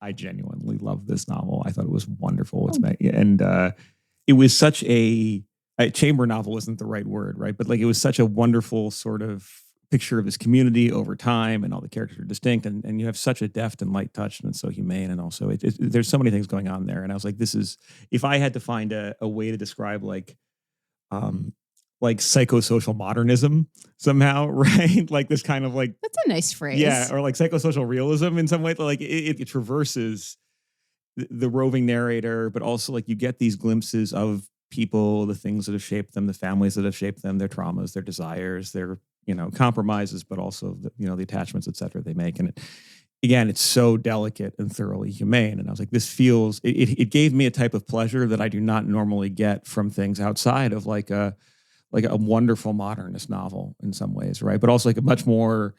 I genuinely love this novel. I thought it was wonderful. Oh. It was such a chamber novel isn't the right word, right? But like it was such a wonderful sort of picture of this community over time, and all the characters are distinct, and you have such a deft and light touch, and it's so humane, and also there's so many things going on there. And I was like, this is, if I had to find a way to describe like psychosocial modernism somehow, right? Like this kind of like, that's a nice phrase. Yeah, or like psychosocial realism in some way. Like it traverses the roving narrator, but also like you get these glimpses of people, the things that have shaped them, the families that have shaped them, their traumas, their desires, their compromises, but also the attachments, et cetera, they make. And again, it's so delicate and thoroughly humane. And I was like, this feels, it gave me a type of pleasure that I do not normally get from things outside of like a wonderful modernist novel in some ways, right? But also like a much more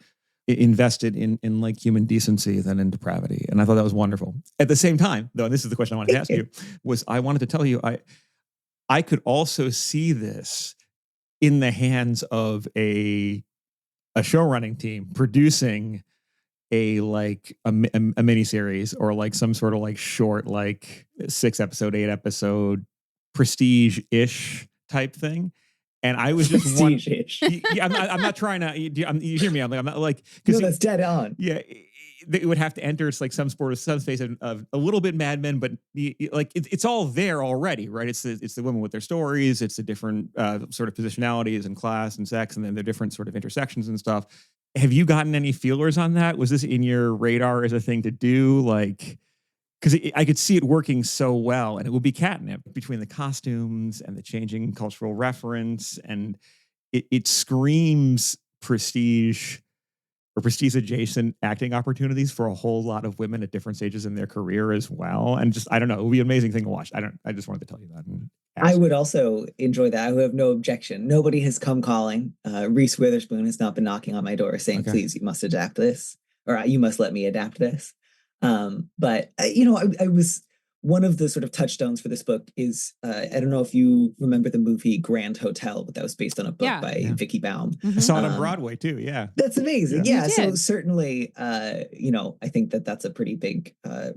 invested in like human decency than in depravity. And I thought that was wonderful. At the same time, though, and this is the question I wanted to ask you, was I wanted to tell you, I could also see this in the hands of a showrunning team producing a miniseries, or like some sort of like short, like 6-episode, 8-episode prestige-ish type thing. And I was just yeah, I'm not trying to. You hear me? I'm not like, no, that's dead on. Yeah, it would have to enter like some sort of subspace of a little bit Mad Men, but like it's all there already, right? It's the women with their stories. It's the different sort of positionalities and class and sex, and then the different sort of intersections and stuff. Have you gotten any feelers on that? Was this in your radar as a thing to do? Like, because I could see it working so well, and it would be catnip between the costumes and the changing cultural reference, and it screams prestige or prestige adjacent acting opportunities for a whole lot of women at different stages in their career as well. And just, I don't know, it would be an amazing thing to watch. I just wanted to tell you that. I would also enjoy that. I would have no objection. Nobody has come calling. Reese Witherspoon has not been knocking on my door saying, please, you must adapt this, or you must let me adapt this. But I was, one of the sort of touchstones for this book is, I don't know if you remember the movie Grand Hotel, but that was based on a book by Vicky Baum. Mm-hmm. I saw it on Broadway too. Yeah. That's amazing. Yeah. So certainly, I think that's a pretty big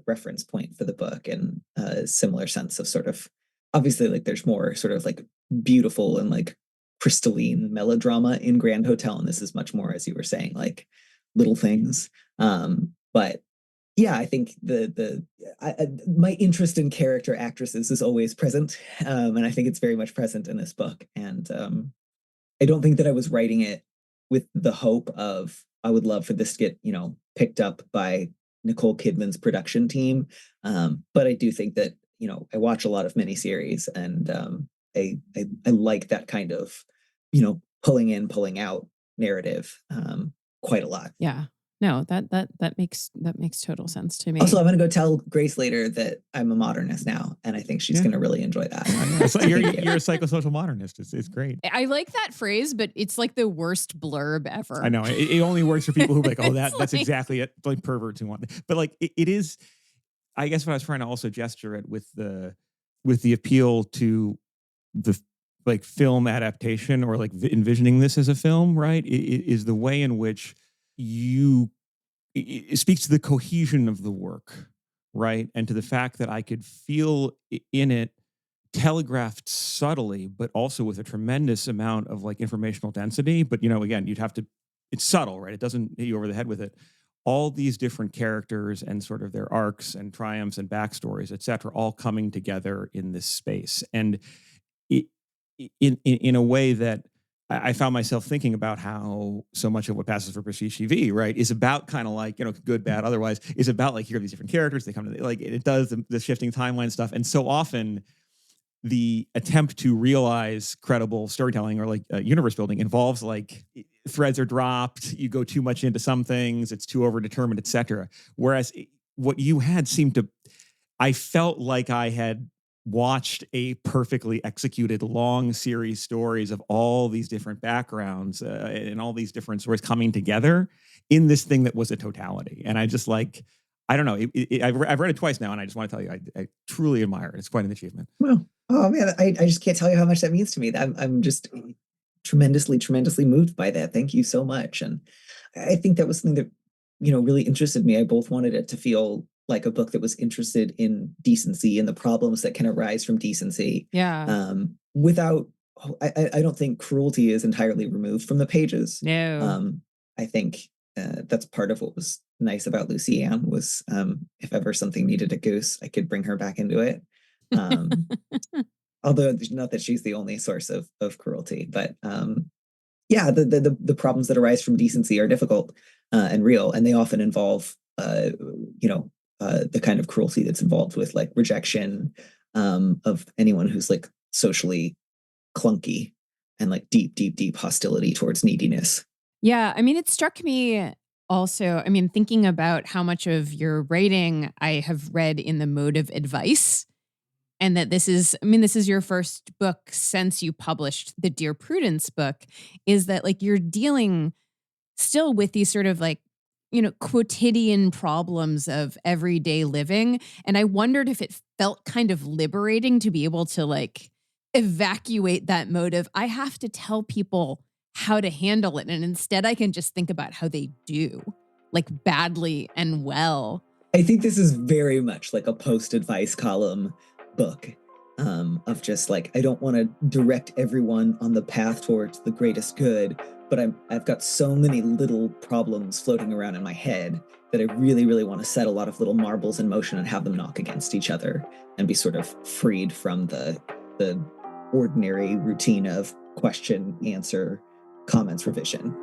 reference point for the book, and a similar sense of sort of, obviously, like there's more sort of like beautiful and like crystalline melodrama in Grand Hotel. And this is much more, as you were saying, like little things. But yeah, I think my interest in character actresses is always present, and I think it's very much present in this book. And I don't think that I was writing it with the hope of, I would love for this to get picked up by Nicole Kidman's production team, but I do think that I watch a lot of miniseries, and I like that kind of pulling in, pulling out narrative quite a lot. Yeah. No, that makes total sense to me. Also, I'm going to go tell Grace later that I'm a modernist now, and I think she's going to really enjoy that. You're a psychosocial modernist. It's great. I like that phrase, but it's like the worst blurb ever. I know. It only works for people who are like, oh, that's exactly it. Like perverts who want it. But like it is, I guess what I was trying to also gesture at with the appeal to the like film adaptation, or like envisioning this as a film, right? It is the way in which it speaks to the cohesion of the work, right? And to the fact that I could feel in it telegraphed subtly, but also with a tremendous amount of like informational density. But, again, it's subtle, right? It doesn't hit you over the head with it. All these different characters and sort of their arcs and triumphs and backstories, et cetera, all coming together in this space. And in a way that I found myself thinking about how so much of what passes for prestige TV, right, is about kind of like, good, bad, otherwise, is about like, here are these different characters, they come to, like, it does the shifting timeline stuff. And so often the attempt to realize credible storytelling or like universe building involves like threads are dropped, you go too much into some things, it's too overdetermined, et cetera. Whereas what you had I felt like I had watched a perfectly executed long series stories of all these different backgrounds and all these different stories coming together in this thing that was a totality. And I just like, I don't know, I've read it twice now, and I just want to tell you, I truly admire it. It's quite an achievement. Well, oh man, I just can't tell you how much that means to me. I'm just tremendously, tremendously moved by that. Thank you so much. And I think that was something that, really interested me. I both wanted it to feel like a book that was interested in decency and the problems that can arise from decency. Yeah. Without, I don't think cruelty is entirely removed from the pages. No. I think that's part of what was nice about Lucy Ann was if ever something needed a goose, I could bring her back into it. Although not that she's the only source of cruelty, but yeah, the problems that arise from decency are difficult and real, and they often involve the kind of cruelty that's involved with like rejection of anyone who's like socially clunky and like deep hostility towards neediness. Yeah, I mean, it struck me also, I mean, thinking about how much of your writing I have read in the mode of advice, and that this is your first book since you published the Dear Prudence book, is that like you're dealing still with these sort of like, quotidian problems of everyday living. And I wondered if it felt kind of liberating to be able to like evacuate that motive. I have to tell people how to handle it. And instead I can just think about how they do, like badly and well. I think this is very much like a post-advice column book of just like, I don't want to direct everyone on the path towards the greatest good, but I've got so many little problems floating around in my head that I really, really want to set a lot of little marbles in motion and have them knock against each other and be sort of freed from the ordinary routine of question, answer, comments, revision.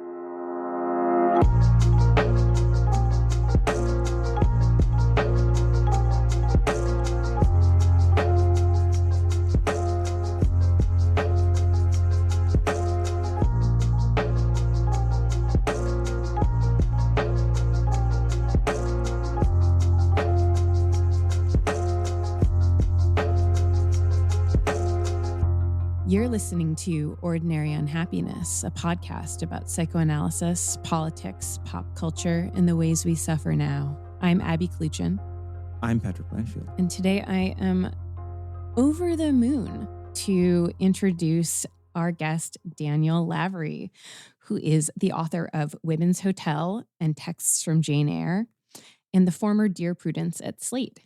You're listening to Ordinary Unhappiness, a podcast about psychoanalysis, politics, pop culture, and the ways we suffer now. I'm Abby Kluchin. I'm Patrick Blanchfield. And today I am over the moon to introduce our guest, Daniel Lavery, who is the author of Women's Hotel and Texts from Jane Eyre, and the former Dear Prudence at Slate.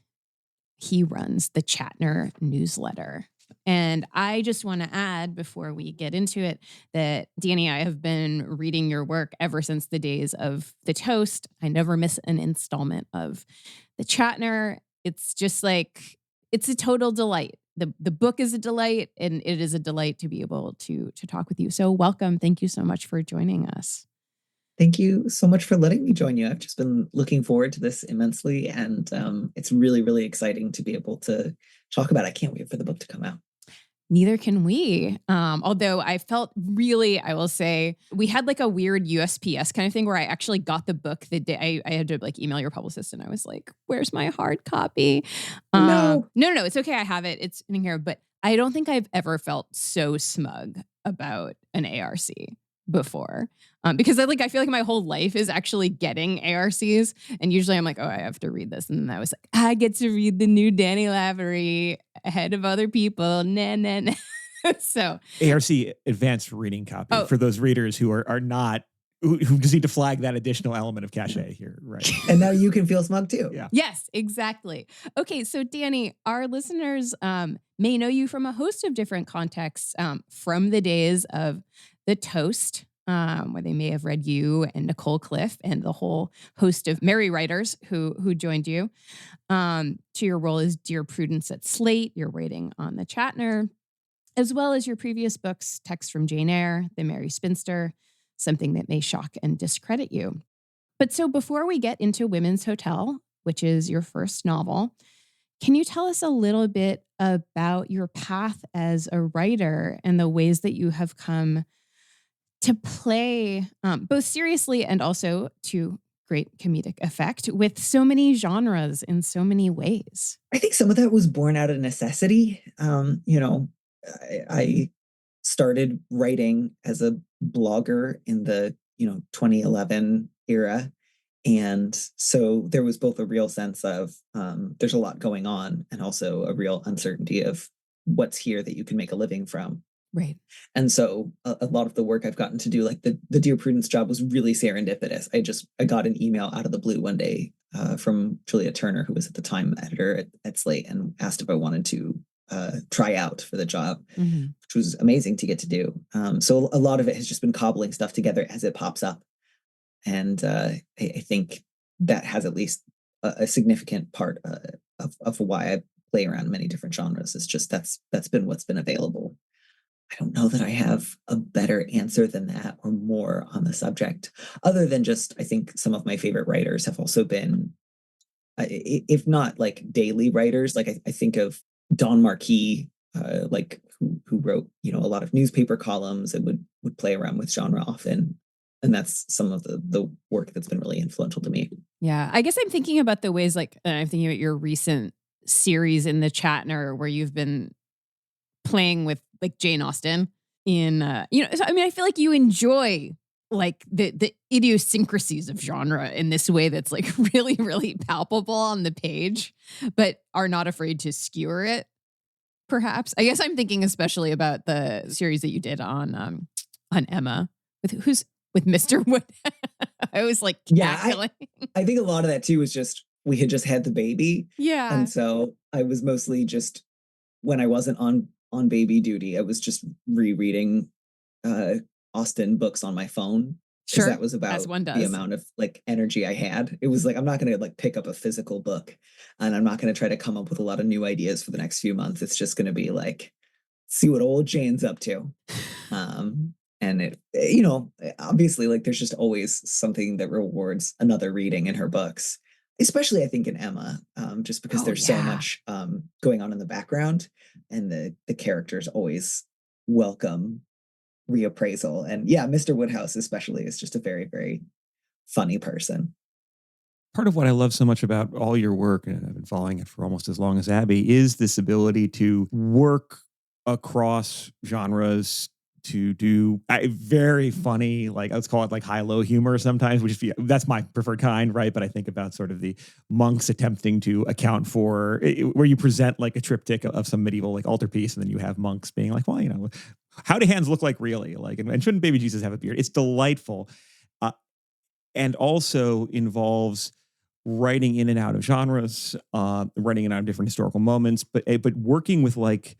He runs the Chatner newsletter. And I just want to add before we get into it that Danny, I have been reading your work ever since the days of The Toast. I never miss an installment of the Chatner. It's just like, it's a total delight. The book is a delight, and it is a delight to be able to talk with you. So welcome. Thank you so much for joining us. Thank you so much for letting me join you. I've just been looking forward to this immensely, and it's really, really exciting to be able to talk about it. I can't wait for the book to come out. Neither can we. Although I felt really, I will say, we had like a weird USPS kind of thing where I actually got the book the day I had to like email your publicist, and I was like, where's my hard copy? No, it's okay. I have it. It's in here. But I don't think I've ever felt so smug about an ARC before. Because I feel like my whole life is actually getting ARCs. And usually I'm like, oh, I have to read this. And then I was like, I get to read the new Daniel Lavery ahead of other people. Nah. So ARC advanced reading copy for those readers who are not, who just need to flag that additional element of cachet here. Right. And now you can feel smug too. Yeah. Yes, exactly. Okay. So Danny, our listeners may know you from a host of different contexts from the days of The Toast, where they may have read you and Nicole Cliff and the whole host of merry writers who joined you, to your role as Dear Prudence at Slate, your writing on the Chatner, as well as your previous books, Texts from Jane Eyre, The Merry Spinster, Something That May Shock and Discredit You. But so before we get into Women's Hotel, which is your first novel, can you tell us a little bit about your path as a writer and the ways that you have come to play both seriously and also to great comedic effect with so many genres in so many ways? I think some of that was born out of necessity. I started writing as a blogger in the 2011 era. And so there was both a real sense of there's a lot going on and also a real uncertainty of what's here that you can make a living from. Right. And so a lot of the work I've gotten to do, like the Dear Prudence job, was really serendipitous. I got an email out of the blue one day from Julia Turner, who was at the time editor at Slate, and asked if I wanted to try out for the job, which was amazing to get to do. So a lot of it has just been cobbling stuff together as it pops up. And I think that has at least a significant part of why I play around many different genres. It's just that's been what's been available. I don't know that I have a better answer than that or more on the subject, other than just I think some of my favorite writers have also been, if not like daily writers, like I think of Don Marquis, like who wrote a lot of newspaper columns and would play around with genre often, and that's some of the work that's been really influential to me. Yeah, I guess I'm thinking about the ways I'm thinking about your recent series in the Chatner where you've been playing with like Jane Austen in so, I mean, I feel like you enjoy like the idiosyncrasies of genre in this way that's like really, really palpable on the page, but are not afraid to skewer it. Perhaps. I guess I'm thinking especially about the series that you did on Emma with Mr. Wood. I was like, I think a lot of that too was just we had just had the baby. Yeah. And so I was mostly just, when I wasn't on baby duty, I was just rereading Austen books on my phone. Sure. That was about the amount of like energy I had. It was like, I'm not going to like pick up a physical book, and I'm not going to try to come up with a lot of new ideas for the next few months. It's just going to be like, see what old Jane's up to. And it, obviously like there's just always something that rewards another reading in her books, especially I think in Emma, just because there's so much going on in the background, and the characters always welcome reappraisal. And yeah, Mr. Woodhouse especially is just a very, very funny person. Part of what I love so much about all your work, and I've been following it for almost as long as Abby, is this ability to work across genres, to do very funny, like let's call it like high-low humor sometimes, which is, that's my preferred kind, right? But I think about sort of the monks attempting to account for where you present like a triptych of some medieval like altarpiece, and then you have monks being like, well, how do hands look like really? Like, and shouldn't baby Jesus have a beard? It's delightful, and also involves writing in and out of genres, writing in and out of different historical moments, but working with like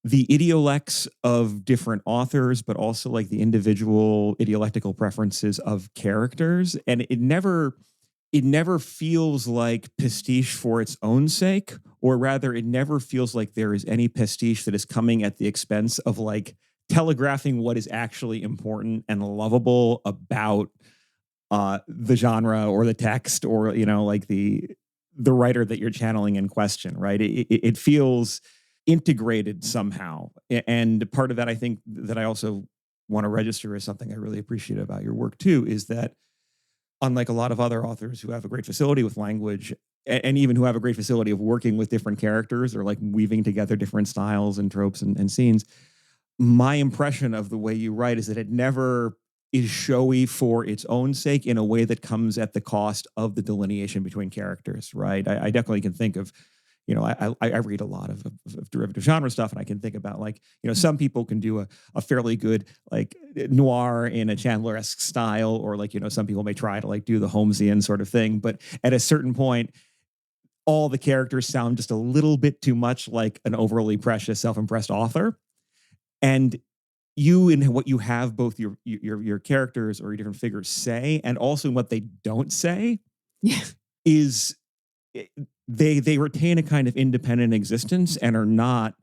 the idiolects of different authors, but also like the individual idiolectical preferences of characters. And it never feels like pastiche for its own sake, or rather it never feels like there is any pastiche that is coming at the expense of like telegraphing what is actually important and lovable about the genre or the text, or, like the writer that you're channeling in question, right? It feels integrated somehow. And part of that, I think, that I also want to register as something I really appreciate about your work too, is that unlike a lot of other authors who have a great facility with language, and even who have a great facility of working with different characters or like weaving together different styles and tropes and scenes, my impression of the way you write is that it never is showy for its own sake in a way that comes at the cost of the delineation between characters, right? I definitely can think of, I read a lot of derivative genre stuff, and I can think about like, some people can do a fairly good like noir in a Chandler-esque style, or like, some people may try to like do the Holmesian sort of thing. But at a certain point, all the characters sound just a little bit too much like an overly precious, self-impressed author. And you, in what you have both your characters or your different figures say, and also what they don't say, is they retain a kind of independent existence and are not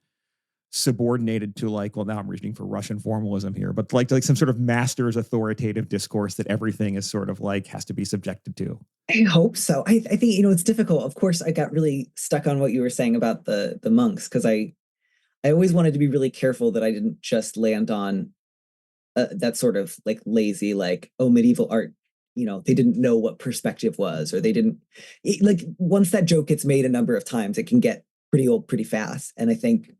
subordinated to like, well, now I'm reaching for Russian formalism here, but like some sort of master's authoritative discourse that everything is sort of like has to be subjected to. I hope so. I think, it's difficult. Of course, I got really stuck on what you were saying about the monks, because I always wanted to be really careful that I didn't just land on that sort of like lazy, like, oh, medieval art, they didn't know what perspective was, or they didn't, like, once that joke gets made a number of times, it can get pretty old pretty fast. And I think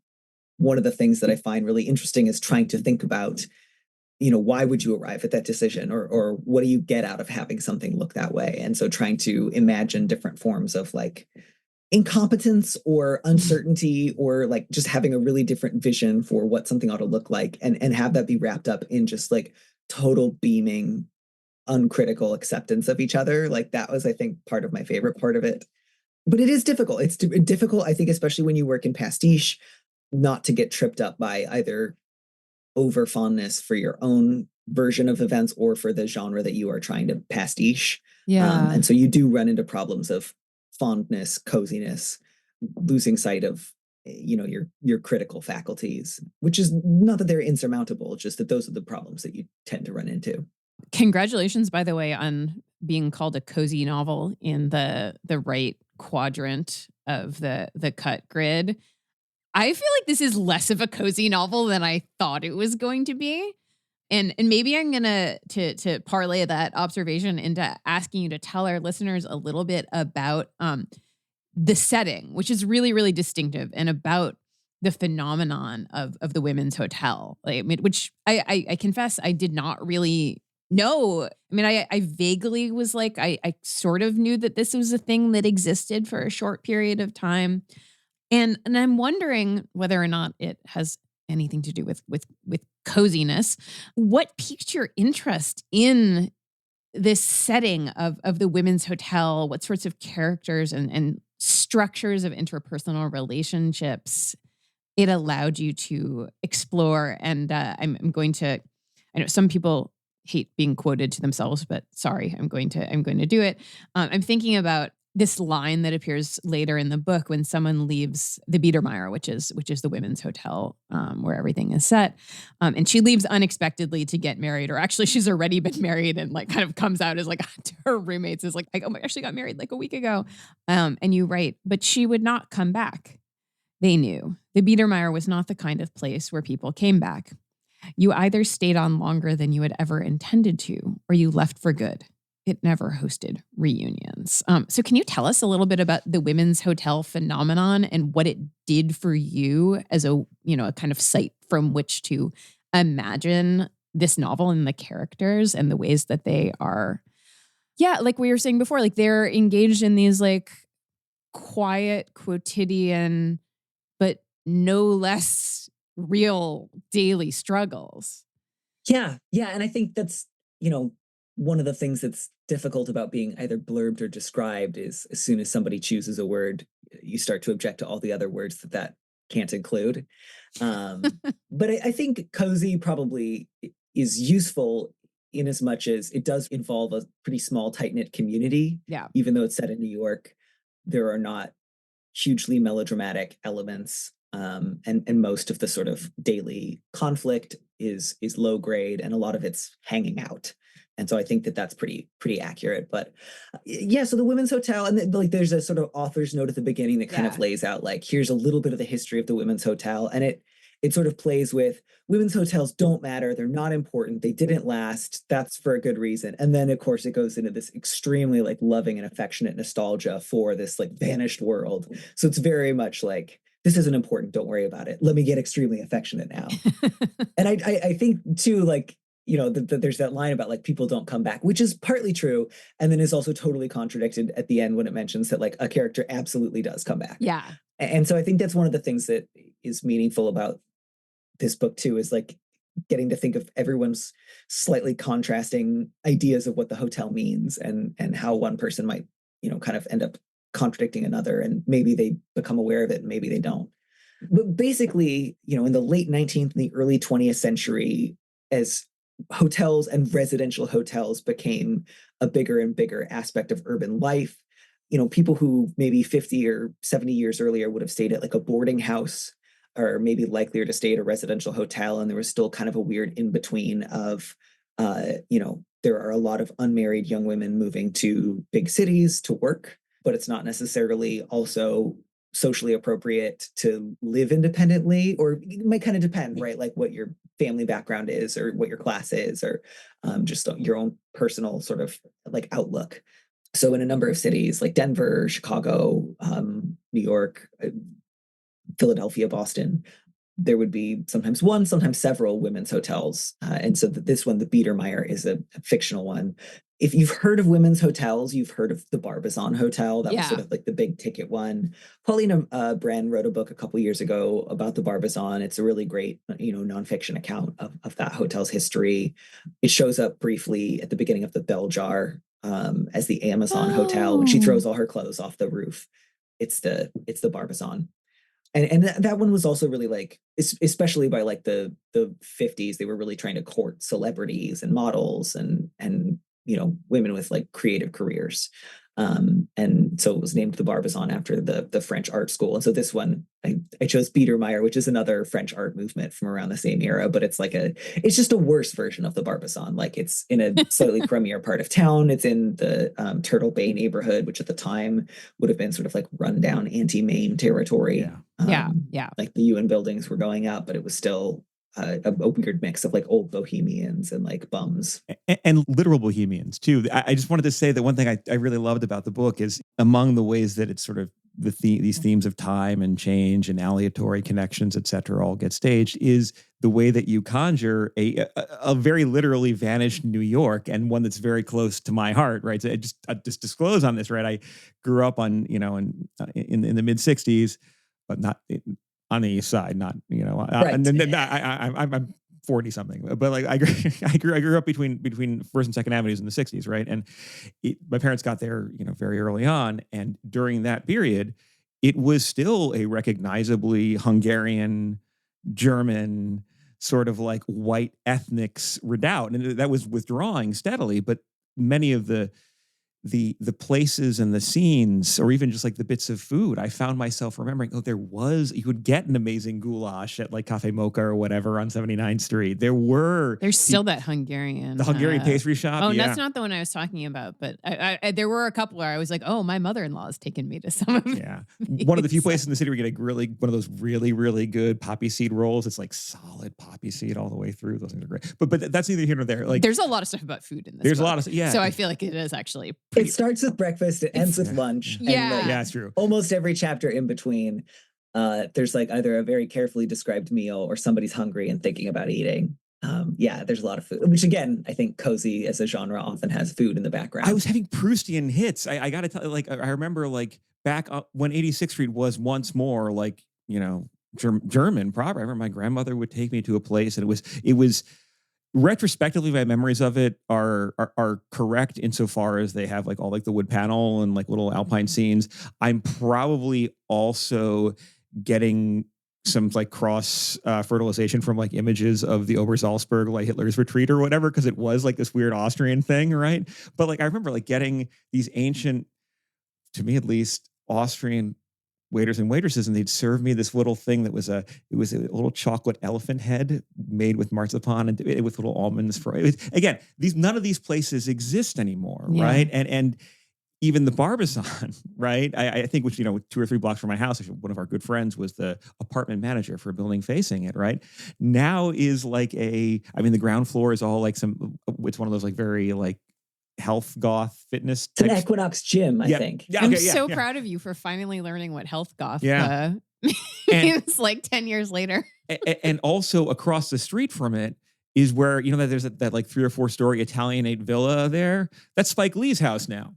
one of the things that I find really interesting is trying to think about, why would you arrive at that decision, or what do you get out of having something look that way? And so trying to imagine different forms of like, incompetence or uncertainty or like just having a really different vision for what something ought to look like, and have that be wrapped up in just like total beaming, uncritical acceptance of each other. Like that was, I think, part of my favorite part of it. But it is difficult. It's difficult, I think, especially when you work in pastiche, not to get tripped up by either over fondness for your own version of events or for the genre that you are trying to pastiche. Yeah. And so you do run into problems of fondness, coziness, losing sight of your critical faculties, which is not that they're insurmountable, just that those are the problems that you tend to run into. Congratulations, by the way, on being called a cozy novel in the right quadrant of the cut grid. I feel like this is less of a cozy novel than I thought it was going to be. And maybe I'm gonna to parlay that observation into asking you to tell our listeners a little bit about the setting, which is really, really distinctive, and about the phenomenon of the women's hotel. Like, I mean, which I confess I did not really know. I mean, I vaguely was like, I sort of knew that this was a thing that existed for a short period of time. And I'm wondering whether or not it has anything to do with coziness. What piqued your interest in this setting of the women's hotel? What sorts of characters and structures of interpersonal relationships it allowed you to explore? And I'm going to, I know some people hate being quoted to themselves, but sorry, I'm going to do it. I'm thinking about this line that appears later in the book when someone leaves the Biedermeier, which is the women's hotel where everything is set, and she leaves unexpectedly to get married, or actually she's already been married and like kind of comes out as like to her roommates is like, oh my gosh, she got married like a week ago, and you write, but she would not come back. They knew the Biedermeier was not the kind of place where people came back. You either stayed on longer than you had ever intended to, or you left for good. It never hosted reunions. So can you tell us a little bit about the women's hotel phenomenon and what it did for you as a kind of site from which to imagine this novel and the characters and the ways that they are, like we were saying before, like they're engaged in these like quiet, quotidian, but no less real daily struggles. Yeah. And I think that's, one of the things that's difficult about being either blurbed or described is as soon as somebody chooses a word, you start to object to all the other words that can't include. But I think cozy probably is useful in as much as it does involve a pretty small, tight-knit community. Yeah. Even though it's set in New York, there are not hugely melodramatic elements. And most of the sort of daily conflict is low grade, and a lot of it's hanging out. And so I think that's pretty accurate. But yeah, so the women's hotel, and like there's a sort of author's note at the beginning that kind of lays out like, here's a little bit of the history of the women's hotel. And it sort of plays with women's hotels don't matter. They're not important. They didn't last. That's for a good reason. And then of course it goes into this extremely like loving and affectionate nostalgia for this like vanished world. So it's very much like, this isn't important. Don't worry about it. Let me get extremely affectionate now. And I think too, like, there's that line about like people don't come back, which is partly true, and then is also totally contradicted at the end when it mentions that like a character absolutely does come back. Yeah. And so I think that's one of the things that is meaningful about this book too, is like getting to think of everyone's slightly contrasting ideas of what the hotel means, and how one person might, kind of end up contradicting another, and maybe they become aware of it and maybe they don't. But basically, in the late 19th and the early 20th century, as hotels and residential hotels became a bigger and bigger aspect of urban life, people who maybe 50 or 70 years earlier would have stayed at like a boarding house are maybe likelier to stay at a residential hotel. And there was still kind of a weird in between of, there are a lot of unmarried young women moving to big cities to work, but it's not necessarily also socially appropriate to live independently, or it might kind of depend, right? Like what your family background is, or what your class is, or just your own personal sort of like outlook. So in a number of cities like Denver, Chicago, New York, Philadelphia, Boston, there would be sometimes one, sometimes several women's hotels. And so this one, the Biedermeier, is a fictional one. if you've heard of women's hotels, you've heard of the Barbizon Hotel. That was Yeah. sort of like the big ticket one. Paulina Bren wrote a book a couple years ago about the Barbizon. It's a really great, nonfiction account of that hotel's history. It shows up briefly at the beginning of the Bell Jar as the Amazon Hotel. When she throws all her clothes off the roof, it's the Barbizon. And that one was also really like, especially by like the 50s, they were really trying to court celebrities and models and women with like creative careers. And so it was named the Barbizon after the French art school. And so this one, I chose Biedermeier, which is another French art movement from around the same era, but it's just a worse version of the Barbizon. Like it's in a slightly crummier part of town. It's in the Turtle Bay neighborhood, which at the time would have been sort of like rundown anti-Maine territory. Yeah. Like the UN buildings were going up, but it was still a weird mix of like old bohemians and like bums and literal bohemians too. I just wanted to say that one thing I really loved about the book is among the ways that it's sort of these themes of time and change and aleatory connections, et cetera, all get staged is the way that you conjure a very literally vanished New York, and one that's very close to my heart, right? So I just disclose on this, right? I grew up in the mid 60s, but not on the east side, not, right. I'm 40 something, but like I grew up between First and Second Avenues in the 60s, right? And my parents got there, very early on, and during that period, it was still a recognizably Hungarian, German, sort of like white ethnics redoubt, and that was withdrawing steadily. But many of the places and the scenes, or even just like the bits of food, I found myself remembering, you could get an amazing goulash at like Cafe Mocha or whatever on 79th Street. There's still that Hungarian. The Hungarian pastry shop. Oh, yeah. That's not the one I was talking about, but I there were a couple where I was like, oh, my mother-in-law has taken me to some of Yeah. One of the few places in the city where you get one of those really, really good poppy seed rolls. It's like solid poppy seed all the way through. Those things are great. But that's neither here nor there. Like, there's a lot of stuff about food in this There's book. a lot of, yeah. So I feel like it is actually it starts with breakfast, it ends with lunch. Yeah. And yeah, it's true. Almost every chapter in between, there's like either a very carefully described meal or somebody's hungry and thinking about eating. There's a lot of food, which again, I think cozy as a genre often has food in the background. I was having Proustian hits. I got to tell you, like, I remember like back when 86th Street was once more like, German proper. I remember my grandmother would take me to a place and it was retrospectively, my memories of it are correct insofar as they have like all like the wood panel and like little alpine scenes. I'm probably also getting some like cross fertilization from like images of the Obersalzberg, like Hitler's retreat or whatever, because it was like this weird Austrian thing, right? But like I remember like getting these ancient, to me at least, Austrian waiters and waitresses, and they'd serve me this little thing that was a little chocolate elephant head made with marzipan and with little almonds for it. Again, none of these places exist anymore, right? And even the Barbizon, right? I think, which 2 or 3 blocks from my house, one of our good friends was the apartment manager for a building facing it, right? Now is like the ground floor is all like it's one of those like very like health goth fitness. It's an Equinox gym, I think. Yeah, I'm so proud of you for finally learning what health goth means like 10 years later. And also across the street from it is where, that there's that like 3 or 4 story Italianate villa there. That's Spike Lee's house now.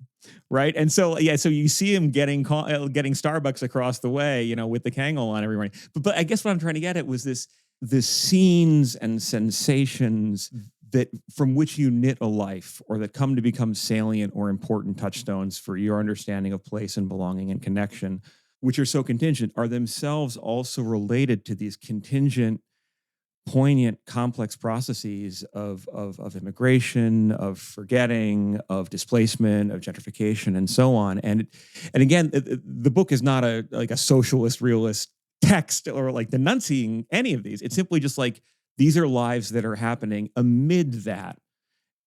Right. And so, so you see him getting Starbucks across the way, with the Kangol on every morning. But I guess what I'm trying to get at was the scenes and sensations that from which you knit a life, or that come to become salient or important touchstones for your understanding of place and belonging and connection, which are so contingent, are themselves also related to these contingent, poignant, complex processes of immigration, of forgetting, of displacement, of gentrification, and so on. And again, the book is not a socialist realist text or like denunciating any of these. It's simply just like, these are lives that are happening amid that,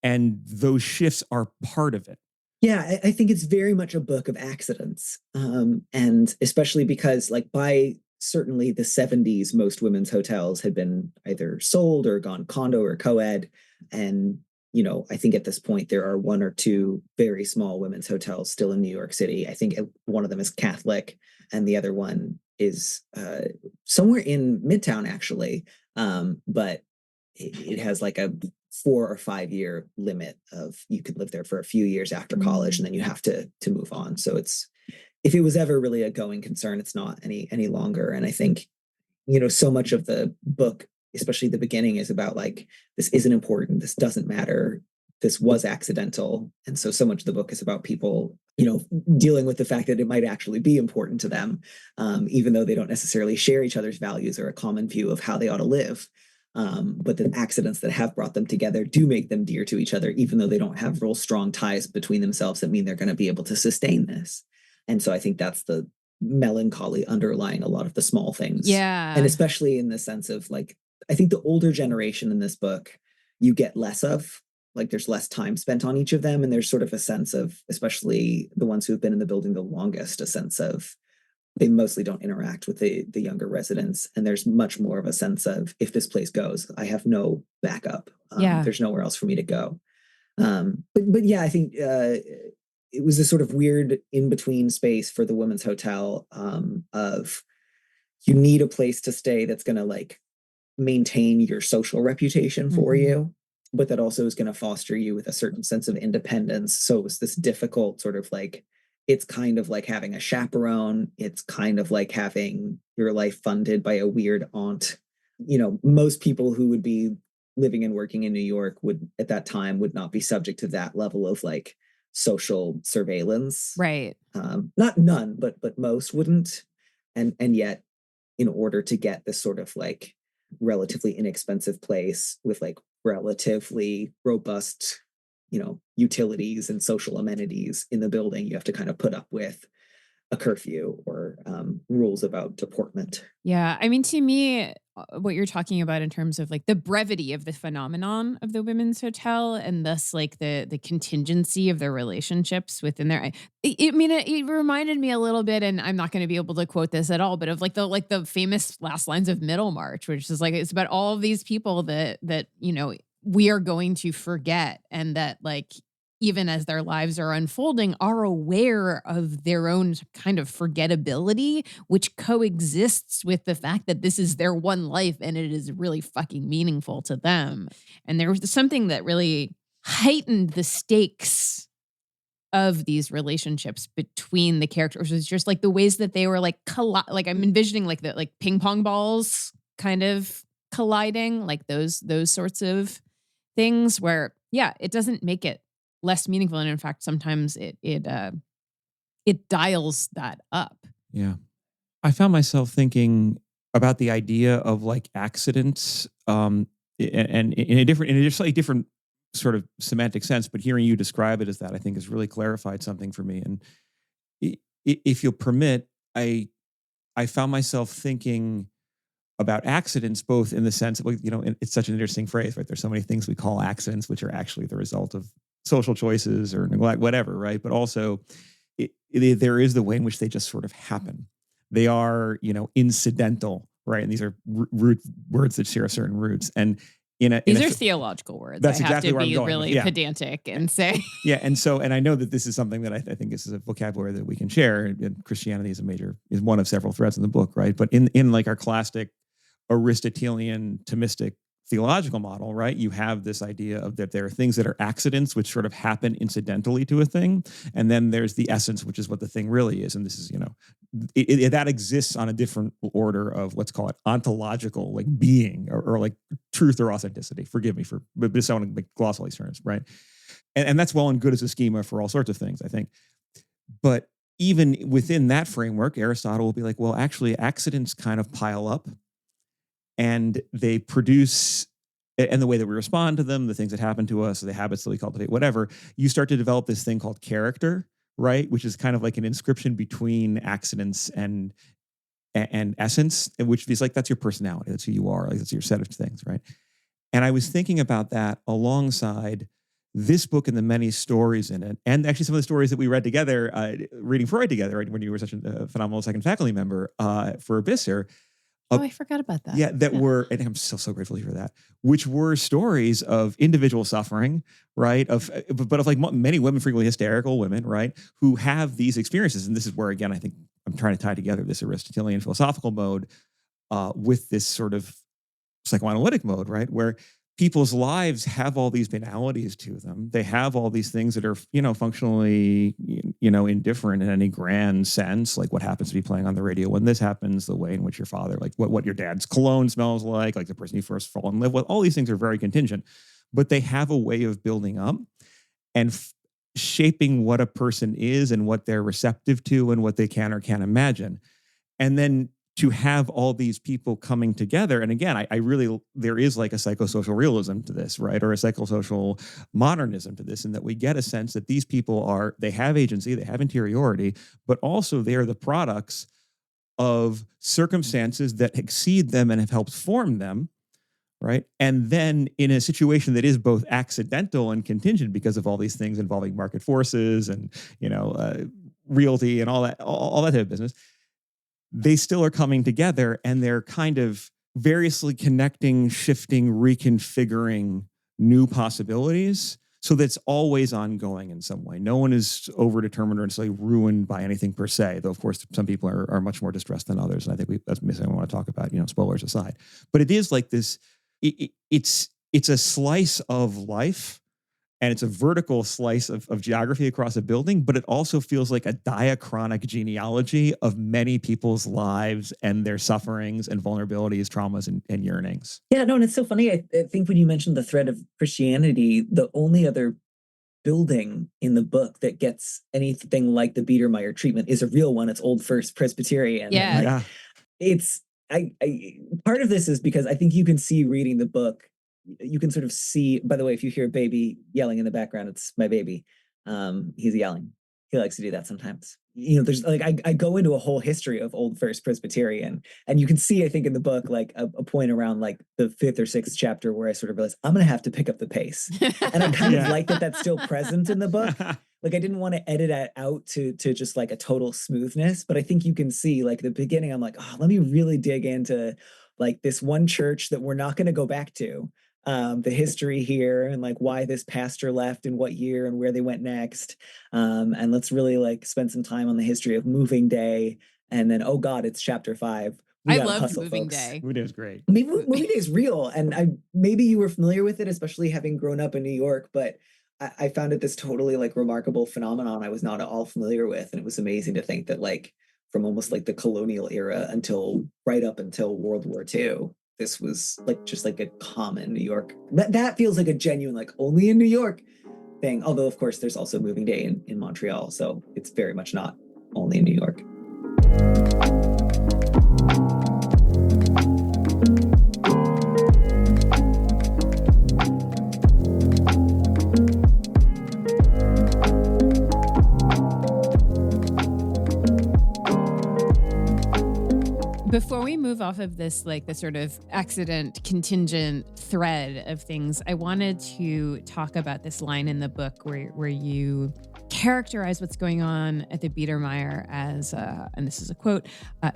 and those shifts are part of it. Yeah, I think it's very much a book of accidents, and especially because, like, by certainly the 70s, most women's hotels had been either sold or gone condo or co-ed, and I think at this point there are 1 or 2 very small women's hotels still in New York City. I think one of them is Catholic, and the other one is somewhere in Midtown, actually. But it has like a 4 or 5 year limit of you could live there for a few years after college and then you have to move on. So it's, if it was ever really a going concern, it's not any longer. And I think, so much of the book, especially the beginning, is about like, this isn't important, this doesn't matter, this was accidental. And so much of the book is about people, dealing with the fact that it might actually be important to them, even though they don't necessarily share each other's values or a common view of how they ought to live. But the accidents that have brought them together do make them dear to each other, even though they don't have real strong ties between themselves that mean they're going to be able to sustain this. And so I think that's the melancholy underlying a lot of the small things. Yeah. And especially in the sense of like, I think the older generation in this book, you get less of, like there's less time spent on each of them. And there's sort of a sense of, especially the ones who've been in the building the longest, a sense of they mostly don't interact with the younger residents. And there's much more of a sense of, if this place goes, I have no backup. There's nowhere else for me to go. But yeah, I think it was a sort of weird in-between space for the women's hotel of you need a place to stay that's going to like maintain your social reputation for you, but that also is going to foster you with a certain sense of independence. So it was this difficult sort of like, it's kind of like having a chaperone. It's kind of like having your life funded by a weird aunt. Most people who would be living and working in New York would, at that time, would not be subject to that level of like social surveillance. Right. Not none, but most wouldn't. And yet, in order to get this sort of like relatively inexpensive place with like relatively robust, utilities and social amenities in the building, you have to kind of put up with a curfew or rules about deportment. Yeah. I mean, to me, what you're talking about in terms of like the brevity of the phenomenon of the women's hotel and thus like the contingency of their relationships within there. It reminded me a little bit, and I'm not going to be able to quote this at all, but of like the famous last lines of Middlemarch, which is like, it's about all of these people that we are going to forget, and that like, even as their lives are unfolding, are aware of their own kind of forgettability, which coexists with the fact that this is their one life and it is really fucking meaningful to them. And there was something that really heightened the stakes of these relationships between the characters. It's just like the ways that they were like, like I'm envisioning like the like ping pong balls kind of colliding, like those sorts of things where, yeah, it doesn't make it less meaningful, and in fact, sometimes it dials that up. Yeah, I found myself thinking about the idea of like accidents, and in a slightly different sort of semantic sense. But hearing you describe it as that, I think, has really clarified something for me. And if you'll permit, I found myself thinking about accidents, both in the sense of, it's such an interesting phrase, right? There's so many things we call accidents, which are actually the result of social choices or neglect, whatever, right? But also there is the way in which they just sort of happen. They are, incidental, right? And these are words that share certain roots. And these are theological words. That's I have exactly to where be I'm going. really pedantic and say. Yeah. And I know that this is something that I think this is a vocabulary that we can share. And Christianity is one of several threads in the book, right? But in like our classic Aristotelian Thomistic theological model, right? You have this idea of that there are things that are accidents, which sort of happen incidentally to a thing. And then there's the essence, which is what the thing really is. And this is, that exists on a different order of, let's call it ontological, like being or like truth or authenticity. Forgive me but just I want to gloss all these terms, right? And that's well and good as a schema for all sorts of things, I think. But even within that framework, Aristotle will be like, well, actually accidents kind of pile up. And they produce, and the way that we respond to them, the things that happen to us, the habits that we cultivate, whatever, you start to develop this thing called character, right? Which is kind of like an inscription between accidents and essence, which is like, that's your personality. That's who you are. Like, that's your set of things, right? And I was thinking about that alongside this book and the many stories in it, and actually some of the stories that we read together, reading Freud together, right, when you were such a phenomenal second faculty member for Visser. I forgot about that. Yeah, were, and I'm so grateful for that, which were stories of individual suffering, right? But of like many women, frequently hysterical women, right? Who have these experiences. And this is where, again, I think I'm trying to tie together this Aristotelian philosophical mode with this sort of psychoanalytic mode, right? Where people's lives have all these banalities to them. They have all these things that are, functionally, indifferent in any grand sense, like what happens to be playing on the radio when this happens, the way in which your father, like what your dad's cologne smells like the person you first fall in love with. All these things are very contingent, but they have a way of building up and shaping what a person is and what they're receptive to and what they can or can't imagine. And then to have all these people coming together. And again, I really, there is like a psychosocial realism to this, right? Or a psychosocial modernism to this, in that we get a sense that these people they have agency, they have interiority, but also they are the products of circumstances that exceed them and have helped form them, right? And then in a situation that is both accidental and contingent because of all these things involving market forces and, realty and all that type of business, they still are coming together and they're kind of variously connecting, shifting, reconfiguring new possibilities. So that's always ongoing in some way. No one is overdetermined or necessarily ruined by anything per se, though, of course, some people are much more distressed than others. And I think that's something I want to talk about, spoilers aside. But it is like this, it's a slice of life. And it's a vertical slice of geography across a building, but it also feels like a diachronic genealogy of many people's lives and their sufferings and vulnerabilities, traumas, and yearnings. Yeah, no, and it's so funny. I think when you mentioned the thread of Christianity, the only other building in the book that gets anything like the Biedermeier treatment is a real one. It's Old First Presbyterian. Yeah. It's part of this is because I think you can see reading the book, you can sort of see, by the way, if you hear a baby yelling in the background, it's my baby. He's yelling. He likes to do that sometimes. There's like, I go into a whole history of Old First Presbyterian, and you can see, I think in the book, like a point around like the 5th or 6th chapter where I sort of realized I'm going to have to pick up the pace. And I kind of like that that's still present in the book. Like I didn't want to edit it out to just like a total smoothness, but I think you can see like the beginning, I'm like, oh, let me really dig into like this one church that we're not going to go back to. The history here and like why this pastor left in what year and where they went next. And let's really like spend some time on the history of Moving Day. And then, oh God, it's chapter 5. I love Moving Day. Moving Day is great. Moving Day is real. And maybe you were familiar with it, especially having grown up in New York, but I found it this totally like remarkable phenomenon I was not at all familiar with. And it was amazing to think that like from almost like the colonial era until right up until World War II, this was like just like a common New York. That feels like a genuine, like only in New York thing. Although, of course, there's also Moving Day in Montreal. So it's very much not only in New York. Before we move off of this, like the sort of accident, contingent thread of things, I wanted to talk about this line in the book where you characterize what's going on at the Biedermeier as, and this is a quote,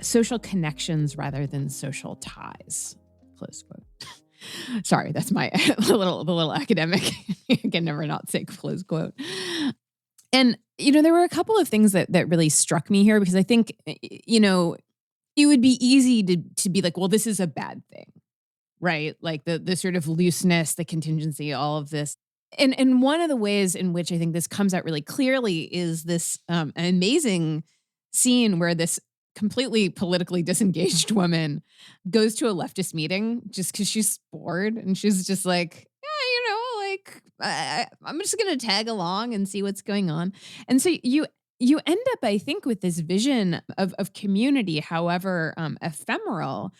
social connections rather than social ties, close quote. Sorry, that's my the little academic. I can never not say close quote. And, there were a couple of things that really struck me here because I think, it would be easy to be like, well, this is a bad thing, right? Like the sort of looseness, the contingency, all of this. And one of the ways in which I think this comes out really clearly is this amazing scene where this completely politically disengaged woman goes to a leftist meeting just because she's bored. And she's just like, I'm just going to tag along and see what's going on. And so you end up, I think, with this vision of community, however ephemeral,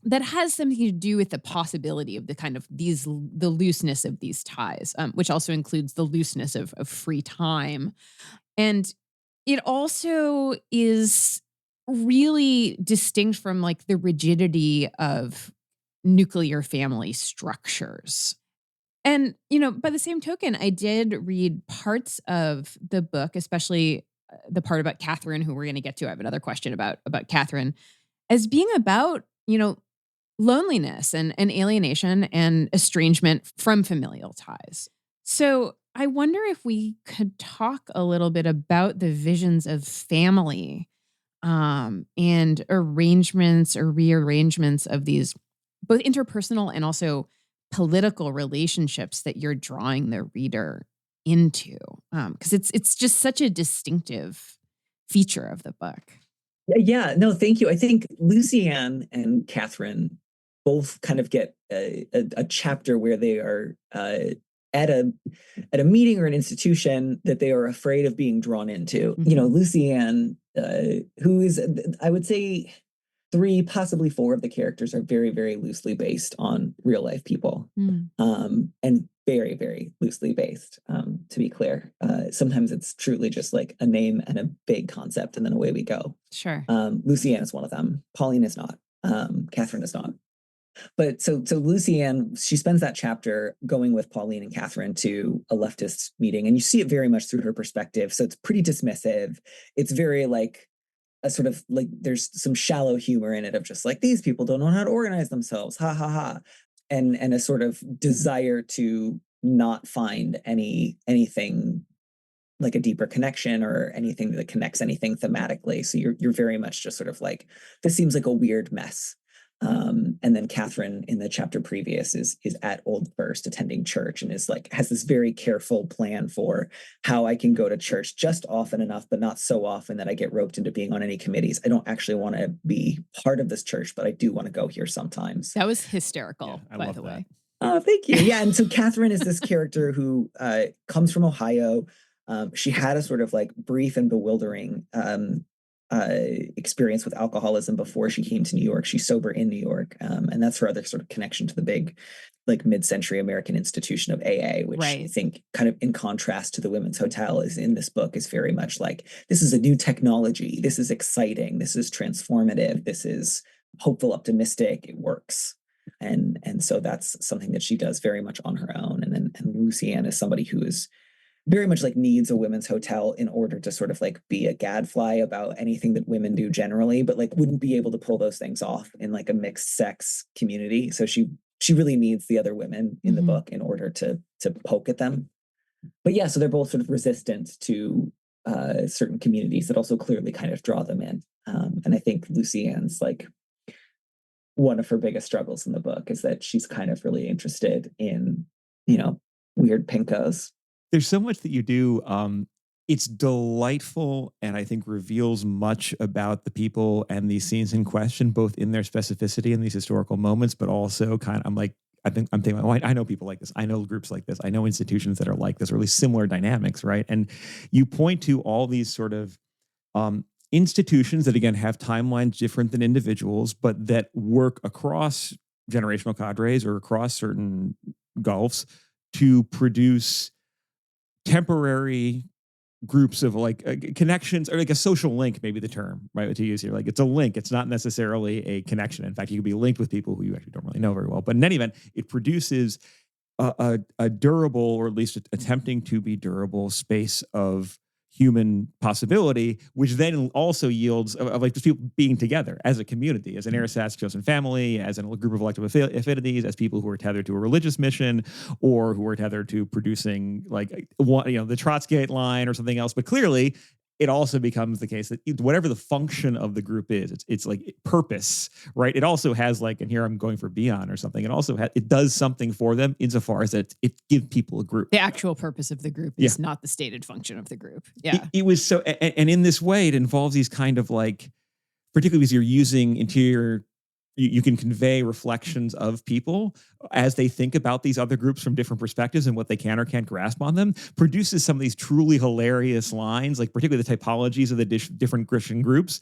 that has something to do with the possibility of the kind of the looseness of these ties, which also includes the looseness of free time. And it also is really distinct from like the rigidity of nuclear family structures. And, by the same token, I did read parts of the book, especially the part about Catherine, who we're going to get to. I have another question about Catherine, as being about, loneliness and alienation and estrangement from familial ties. So I wonder if we could talk a little bit about the visions of family and arrangements or rearrangements of these both interpersonal and also political relationships that you're drawing the reader into, because it's just such a distinctive feature of the book. Yeah, no, thank you. I think Lucienne and Catherine both kind of get a chapter where they are at a meeting or an institution that they are afraid of being drawn into. Mm-hmm. You know, Lucienne, who is, I would say, 3, possibly 4 of the characters are very, very loosely based on real life people, and very, very loosely based, to be clear. Sometimes it's truly just like a name and a big concept, and then away we go. Sure. Lucienne is one of them. Pauline is not. Catherine is not. But so Lucienne, she spends that chapter going with Pauline and Catherine to a leftist meeting, and you see it very much through her perspective. So it's pretty dismissive. It's very like a sort of like there's some shallow humor in it of just like, these people don't know how to organize themselves, ha ha ha, and a sort of desire to not find anything like a deeper connection or anything that connects anything thematically. So you're very much just sort of like, this seems like a weird mess. And then Catherine in the chapter previous is at Old First attending church and is like, has this very careful plan for how I can go to church just often enough, but not so often that I get roped into being on any committees. I don't actually want to be part of this church, but I do want to go here sometimes. That was hysterical, by the way. Oh, thank you. Yeah. And so Catherine is this character who comes from Ohio. She had a sort of like brief and bewildering experience with alcoholism before she came to New York. She's sober in New York. And that's her other sort of connection to the big, like mid-century American institution of AA, which I think kind of in contrast to the Women's Hotel is in this book is very much like, this is a new technology. This is exciting. This is transformative. This is hopeful, optimistic. It works. And so that's something that she does very much on her own. And Lucienne is somebody who is very much like needs a women's hotel in order to sort of like be a gadfly about anything that women do generally, but like wouldn't be able to pull those things off in like a mixed sex community. So she really needs the other women in the book in order to poke at them. But yeah, so they're both sort of resistant to certain communities that also clearly kind of draw them in. And I think Lucienne's like one of her biggest struggles in the book is that she's kind of really interested in, you know, weird pinkos. There's so much that you do. It's delightful and I think reveals much about the people and these scenes in question, both in their specificity in these historical moments, but also kind of, I'm thinking, oh, I know people like this. I know groups like this. I know institutions that are like this, or at least similar dynamics, right? And you point to all these sort of institutions that, again, have timelines different than individuals, but that work across generational cadres or across certain gulfs to produce temporary groups of like connections, or like a social link, maybe the term, right, to use here. Like it's a link. It's not necessarily a connection. In fact, you could be linked with people who you actually don't really know very well. But in any event, it produces a durable, or at least attempting to be durable space of human possibility, which then also yields of like just people being together as a community, as an Aristote's chosen family, as a group of elective affinities, as people who are tethered to a religious mission, or who are tethered to producing like one, you know, the Trotskyite line or something else. But clearly, it also becomes the case that whatever the function of the group is, it's like purpose, right? It also has like, and here I'm going for Beyond or something. It also it does something for them insofar as that it gives people a group. The actual purpose of the group is not the stated function of the group. Yeah, it was so, and in this way, it involves these kind of like, particularly because you're using interior. You can convey reflections of people as they think about these other groups from different perspectives and what they can or can't grasp on them, produces some of these truly hilarious lines, like particularly the typologies of the different Christian groups.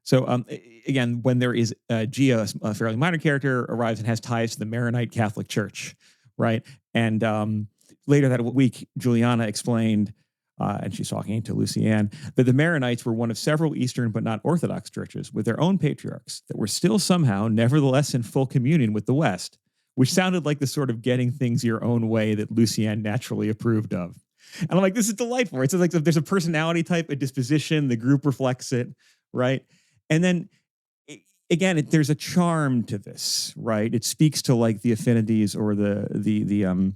So again, when there is Gia, a fairly minor character, arrives and has ties to the Maronite Catholic Church, right? And later that week, Juliana explained, and she's talking to Lucienne, that the Maronites were one of several Eastern but not Orthodox churches with their own patriarchs that were still somehow, nevertheless, in full communion with the West, which sounded like the sort of getting things your own way that Lucienne naturally approved of. And I'm like, this is delightful. It's like there's a personality type, a disposition, the group reflects it, right? And then, again, there's a charm to this, right? It speaks to like the affinities or the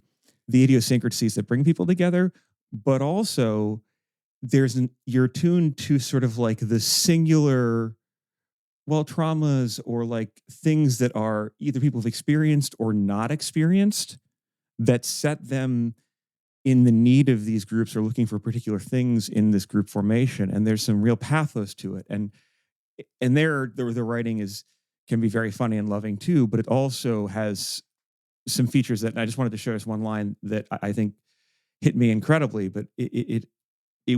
idiosyncrasies that bring people together. But also, you're tuned to sort of like the singular well, traumas or like things that are either people have experienced or not experienced that set them in the need of these groups or looking for particular things in this group formation. And there's some real pathos to it. And the writing can be very funny and loving too, but it also has some features that, and I just wanted to show us one line that I think hit me incredibly, but it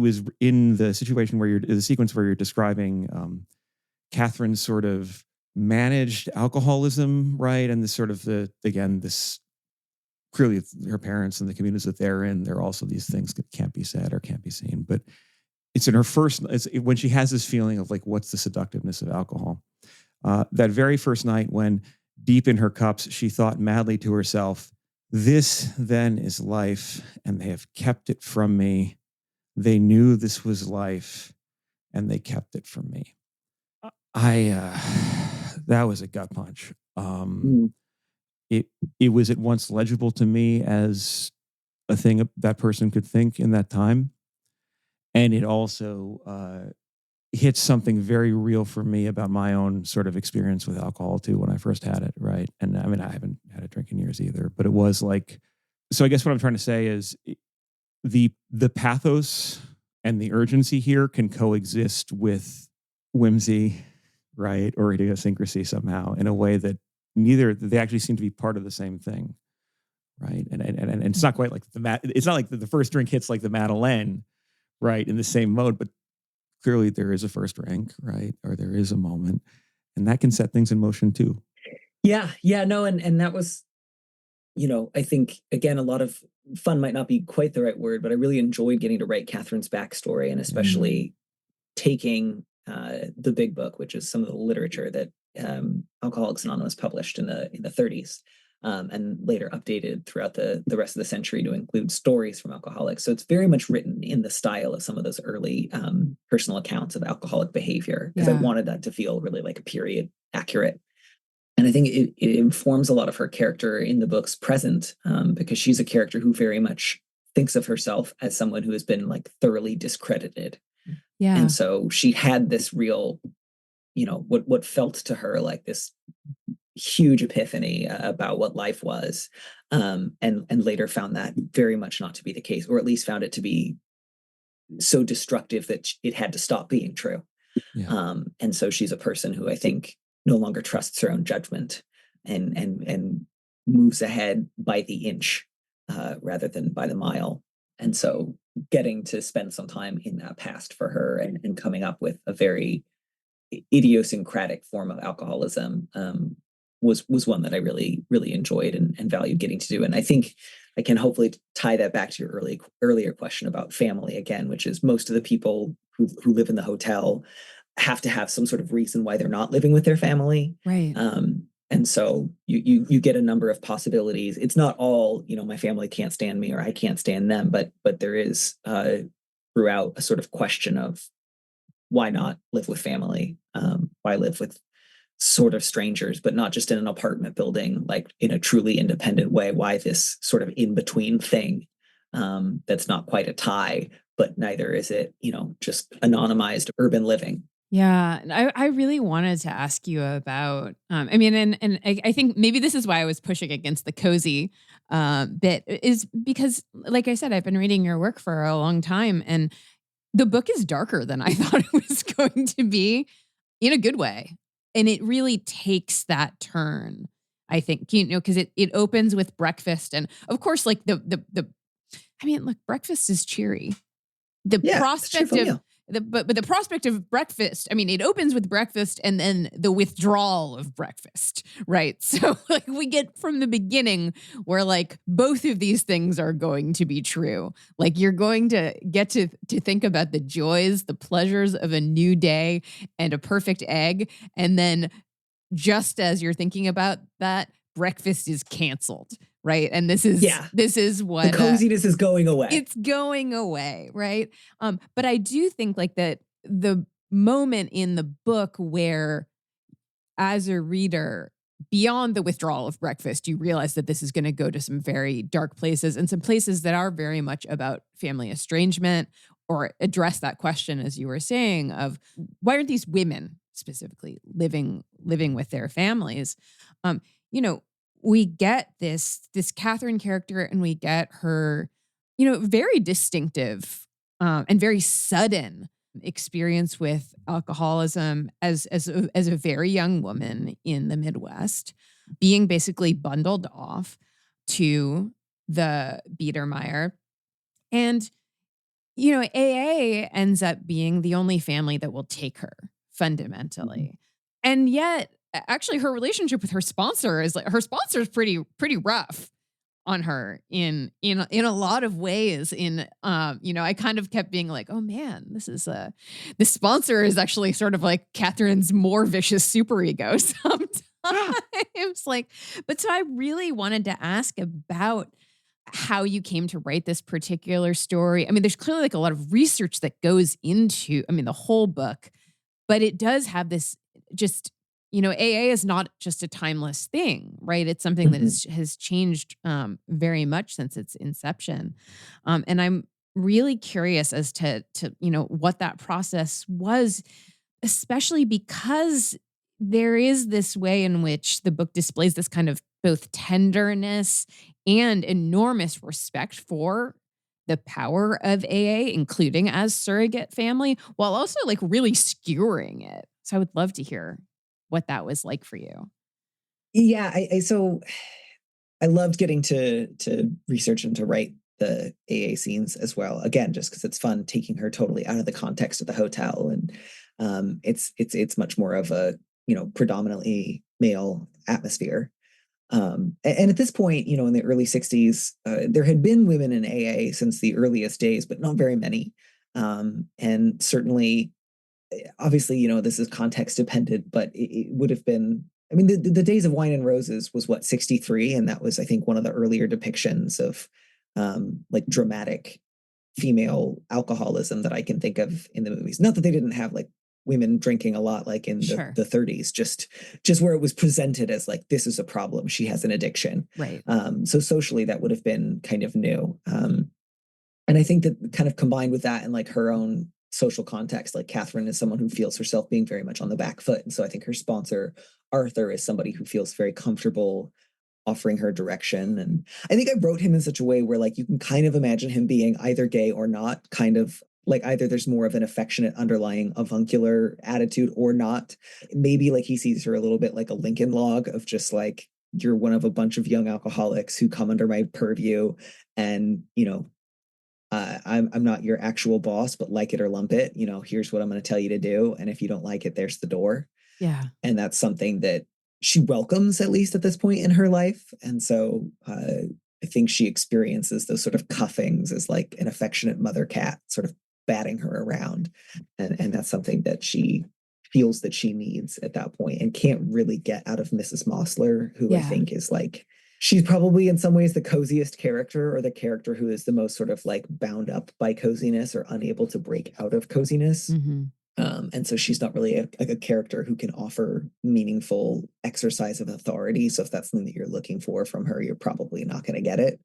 was in the situation where the sequence where you're describing Catherine's sort of managed alcoholism, right? And this sort of this clearly her parents and the communities that they're in, there are also these things that can't be said or can't be seen. But it's in her when she has this feeling of like, what's the seductiveness of alcohol? That very first night when deep in her cups, she thought madly to herself, this then is life, and they have kept it from me. They knew this was life, and they kept it from me. That was a gut punch. It was at once legible to me as a thing that person could think in that time. And it also hits something very real for me about my own sort of experience with alcohol too, when I first had it. Right. And I mean, I haven't had a drink in years either, but it was like, so I guess what I'm trying to say is the pathos and the urgency here can coexist with whimsy, right? Or idiosyncrasy somehow in a way that they actually seem to be part of the same thing. Right. And it's not quite like it's not like the first drink hits like the Madeleine, right, in the same mode, but clearly there is a first drink, right? Or there is a moment, and that can set things in motion too. Yeah. No, and that was, I think, again, a lot of fun might not be quite the right word, but I really enjoyed getting to write Catherine's backstory, and especially taking the big book, which is some of the literature that Alcoholics Anonymous published in the 30s. And later updated throughout the rest of the century to include stories from alcoholics. So it's very much written in the style of some of those early personal accounts of alcoholic behavior, because I wanted that to feel really like a period accurate. And I think it informs a lot of her character in the book's present, because she's a character who very much thinks of herself as someone who has been like thoroughly discredited. Yeah. And so she had this real, what felt to her like this huge epiphany about what life was, and later found that very much not to be the case, or at least found it to be so destructive that it had to stop being true. Yeah. And so she's a person who I think no longer trusts her own judgment and moves ahead by the inch rather than by the mile. And so getting to spend some time in that past for her and coming up with a very idiosyncratic form of alcoholism was one that I really, really enjoyed and valued getting to do. And I think I can hopefully tie that back to your earlier question about family again, which is most of the people who live in the hotel have to have some sort of reason why they're not living with their family. Right. And so you get a number of possibilities. It's not all, my family can't stand me or I can't stand them, but there is throughout a sort of question of why not live with family? Why live with sort of strangers, but not just in an apartment building, like in a truly independent way? Why this sort of in-between thing that's not quite a tie, but neither is it, just anonymized urban living? Yeah. And I really wanted to ask you about, and I think maybe this is why I was pushing against the cozy bit, is because, like I said, I've been reading your work for a long time, and the book is darker than I thought it was going to be, in a good way. And it really takes that turn, I think, because it opens with breakfast. And of course, like look, breakfast is cheery. The prospect of but the prospect of breakfast, it opens with breakfast and then the withdrawal of breakfast, right? So like we get from the beginning where like both of these things are going to be true. Like you're going to get to think about the joys, the pleasures of a new day and a perfect egg. And then just as you're thinking about that, breakfast is canceled. Right. And this is what the coziness is going away. It's going away. Right. But I do think like that the moment in the book where, as a reader, beyond the withdrawal of breakfast, you realize that this is going to go to some very dark places and some places that are very much about family estrangement, or address that question, as you were saying, of why aren't these women specifically living with their families. You know, we get this Catherine character, and we get her, you know, very distinctive and very sudden experience with alcoholism as a very young woman in the Midwest, being basically bundled off to the Biedermeier. And, you know, AA ends up being the only family that will take her fundamentally. And yet, actually, her relationship with her sponsor is pretty rough on her in a lot of ways. You know, I kind of kept being like, oh man, this sponsor is actually sort of like Catherine's more vicious superego sometimes. Like, but so I really wanted to ask about how you came to write this particular story. I mean, there's clearly like a lot of research that goes into, I mean, the whole book, but it does have this just, you know, AA is not just a timeless thing, right? It's something that has changed very much since its inception. And I'm really curious as to, you know, what that process was, especially because there is this way in which the book displays this kind of both tenderness and enormous respect for the power of AA, including as surrogate family, while also like really skewering it. So I would love to hear what that was like for you. Yeah, so I loved getting to research and to write the AA scenes as well. Again, just because it's fun taking her totally out of the context of the hotel, and it's much more of a, you know, predominantly male atmosphere. And at this point, you know, in the early 60s, there had been women in AA since the earliest days, but not very many. And certainly, obviously, you know, this is context dependent, but it would have been, I mean, the Days of Wine and Roses was what, 63? And that was, I think, one of the earlier depictions of like dramatic female alcoholism that I can think of in the movies. Not that they didn't have like women drinking a lot like in the 30s, just where it was presented as like, this is a problem, she has an addiction. Right. So socially that would have been kind of new. And I think that kind of combined with that and like her own social context, like Catherine is someone who feels herself being very much on the back foot. And so I think her sponsor, Arthur, is somebody who feels very comfortable offering her direction. And I think I wrote him in such a way where like you can kind of imagine him being either gay or not, kind of like either there's more of an affectionate underlying avuncular attitude or not. Maybe like he sees her a little bit like a Lincoln log of just like, you're one of a bunch of young alcoholics who come under my purview, and, you know, I'm not your actual boss, but like it or lump it, you know, here's what I'm going to tell you to do. And if you don't like it, there's the door. Yeah. And that's something that she welcomes, at least at this point in her life. And so I think she experiences those sort of cuffings as like an affectionate mother cat sort of batting her around. And that's something that she feels that she needs at that point and can't really get out of Mrs. Mossler, who I think is like, she's probably in some ways the coziest character, or the character who is the most sort of like bound up by coziness or unable to break out of coziness. And so she's not really a character who can offer meaningful exercise of authority. So if that's something that you're looking for from her, you're probably not going to get it.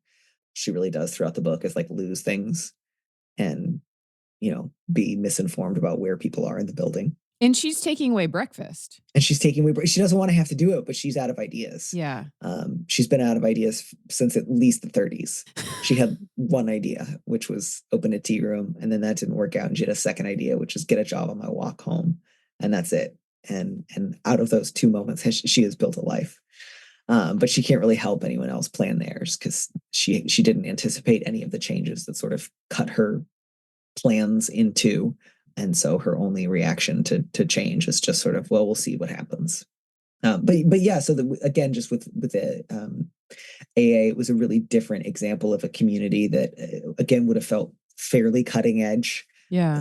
She really does throughout the book is like lose things and, you know, be misinformed about where people are in the building. And she's taking away breakfast. And she's taking away, she doesn't want to have to do it, but she's out of ideas. Yeah. She's been out of ideas since at least the 30s. She had one idea, which was open a tea room. And then that didn't work out. And she had a second idea, which is get a job on my walk home. And that's it. And out of those two moments, she has built a life. But she can't really help anyone else plan theirs because she didn't anticipate any of the changes that sort of cut her plans in two. And so her only reaction to change is just sort of, well, we'll see what happens. But yeah, so again, just with the AA, it was a really different example of a community that, again, would have felt fairly cutting edge,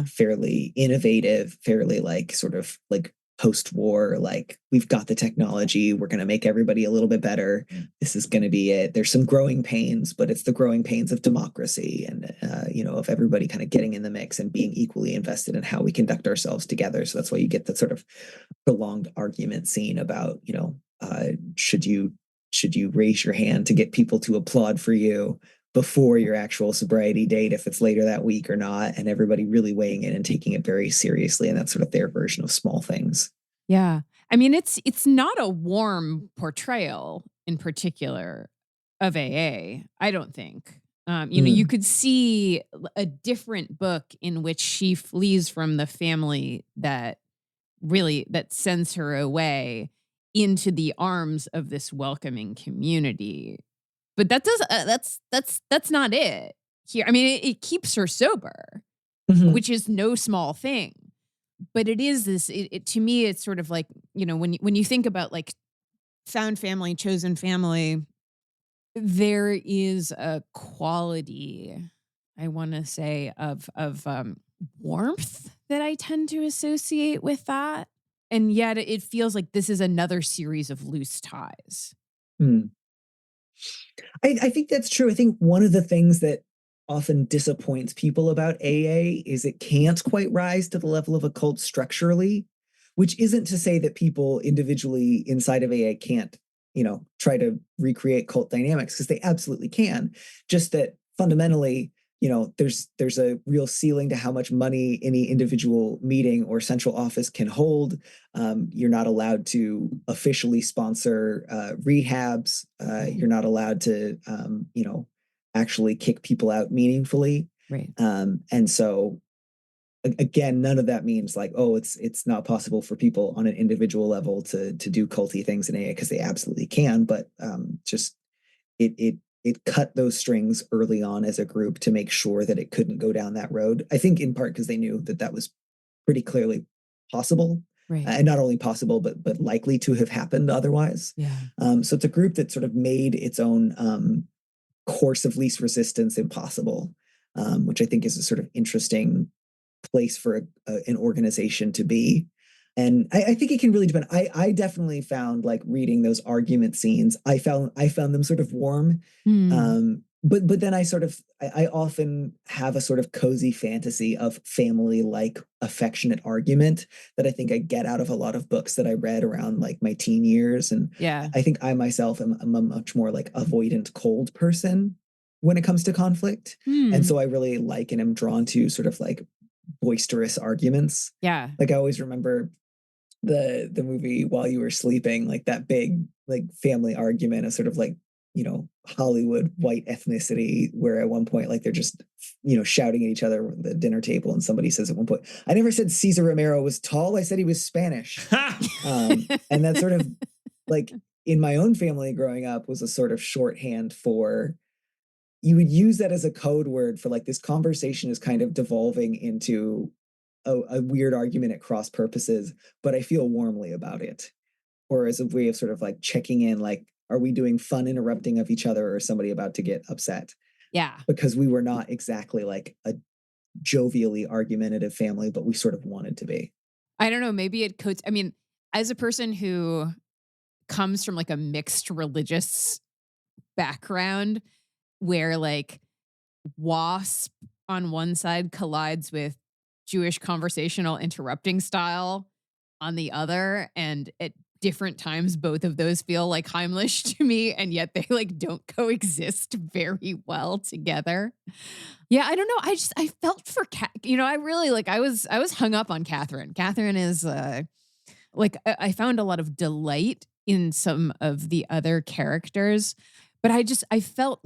fairly innovative, fairly like sort of like post-war, like we've got the technology, we're going to make everybody a little bit better. This is going to be it. There's some growing pains, but it's the growing pains of democracy and, you know, of everybody kind of getting in the mix and being equally invested in how we conduct ourselves together. So that's why you get that sort of prolonged argument scene about, you know, should you raise your hand to get people to applaud for you before your actual sobriety date, if it's later that week or not, and everybody really weighing in and taking it very seriously. And that's sort of their version of small things. Yeah. I mean, it's not a warm portrayal in particular of AA, I don't think. You could see a different book in which she flees from the family that sends her away into the arms of this welcoming community. But that's not it here. I mean, it keeps her sober, which is no small thing. But it is this. To me, it's sort of like, when you think about like found family, chosen family, there is a quality, I want to say, of warmth that I tend to associate with that. And yet it feels like this is another series of loose ties. I think that's true. I think one of the things that often disappoints people about AA is it can't quite rise to the level of a cult structurally, which isn't to say that people individually inside of AA can't, try to recreate cult dynamics, because they absolutely can. Just that fundamentally, there's a real ceiling to how much money any individual meeting or central office can hold. You're not allowed to officially sponsor rehabs. You're not allowed to, actually kick people out meaningfully. Right. And so, again, none of that means like, oh, it's not possible for people on an individual level to do culty things in AA, because they absolutely can. But just it cut those strings early on as a group to make sure that it couldn't go down that road. I think in part because they knew that was pretty clearly possible, right. And not only possible, but likely to have happened otherwise. Yeah. So it's a group that sort of made its own course of least resistance impossible, which I think is a sort of interesting place for an organization to be. And I think it can really depend. I definitely found, like, reading those argument scenes, I found them sort of warm. But then I often have a sort of cozy fantasy of family-like affectionate argument that I think I get out of a lot of books that I read around like my teen years. And yeah, I think I myself am a much more like avoidant, cold person when it comes to conflict. And so I really like and am drawn to sort of like boisterous arguments. Yeah. Like, I always remember the movie While You Were Sleeping, like that big like family argument of sort of like, Hollywood white ethnicity, where at one point like they're just, shouting at each other at the dinner table, and somebody says at one point, I never said Cesar Romero was tall, I said he was Spanish. And that sort of like in my own family growing up was a sort of shorthand for, you would use that as a code word for like, this conversation is kind of devolving into a weird argument at cross purposes, but I feel warmly about it. Or as a way of sort of like checking in, like, are we doing fun interrupting of each other, or somebody about to get upset? Yeah. Because we were not exactly like a jovially argumentative family, but we sort of wanted to be. I don't know, maybe it could, I mean, as a person who comes from like a mixed religious background where like WASP on one side collides with Jewish conversational interrupting style on the other, and at different times both of those feel like Heimlich to me, and yet they like don't coexist very well together. Yeah, I don't know. I felt for I really like I was hung up on Catherine. Catherine is like I found a lot of delight in some of the other characters, but I felt,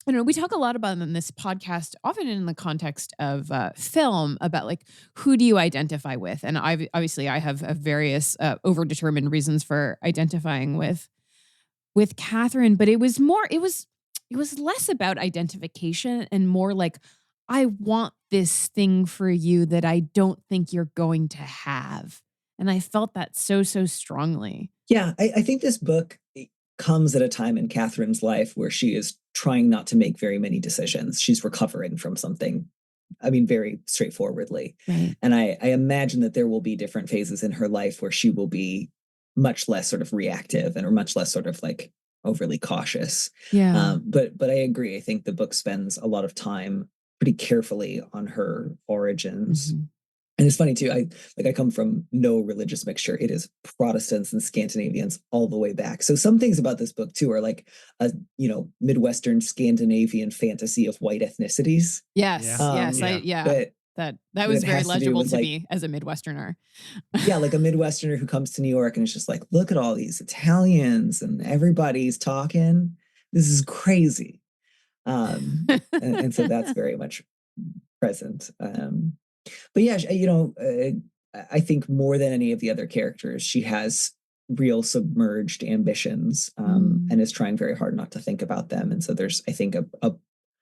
I don't know, we talk a lot about in this podcast, often in the context of film, about like, who do you identify with? And obviously I have various overdetermined reasons for identifying with Catherine, but it was less about identification and more like, I want this thing for you that I don't think you're going to have. And I felt that so strongly. Yeah, I think this book comes at a time in Catherine's life where she is trying not to make very many decisions. She's recovering from something, I mean, very straightforwardly. Right. And I imagine that there will be different phases in her life where she will be much less sort of reactive and or much less sort of like overly cautious. Yeah. But I agree. I think the book spends a lot of time pretty carefully on her origins. Mm-hmm. And it's funny too, I come from no religious mixture. It is Protestants and Scandinavians all the way back. So some things about this book too are like a, Midwestern Scandinavian fantasy of white ethnicities. Yes. Yes. But That was It very has to do legible with, to like, me as a Midwesterner. yeah, like a Midwesterner who comes to New York and is just like, look at all these Italians and everybody's talking. This is crazy. And so that's very much present. But yeah, I think more than any of the other characters, she has real submerged ambitions, and is trying very hard not to think about them. And so there's, I think, a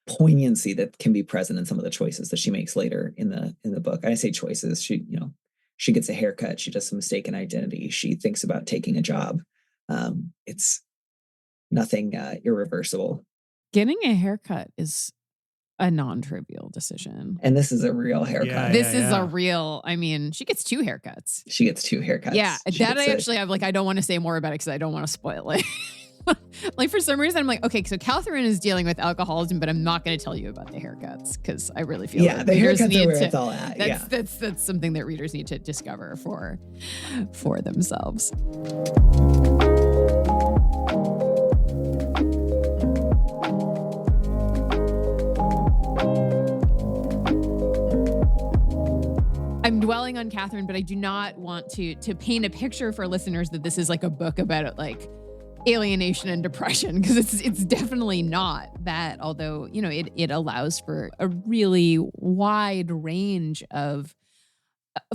poignancy that can be present in some of the choices that she makes later in the book. And I say choices, she gets a haircut, she does some mistaken identity, she thinks about taking a job. It's nothing irreversible. Getting a haircut is a non-trivial decision. And this is a real haircut. This is a real, I mean, she gets 2 haircuts. She gets 2 haircuts. Yeah, that I actually have, like, I don't want to say more about it because I don't want to spoil it. Like, for some reason, I'm like, okay, so Catherine is dealing with alcoholism, but I'm not going to tell you about the haircuts because I really feel like the readers haircuts need are where to, it's all at. That's something that readers need to discover for themselves. I'm dwelling on Catherine, but I do not want to paint a picture for listeners that this is like a book about like alienation and depression, because it's definitely not that, although, it allows for a really wide range of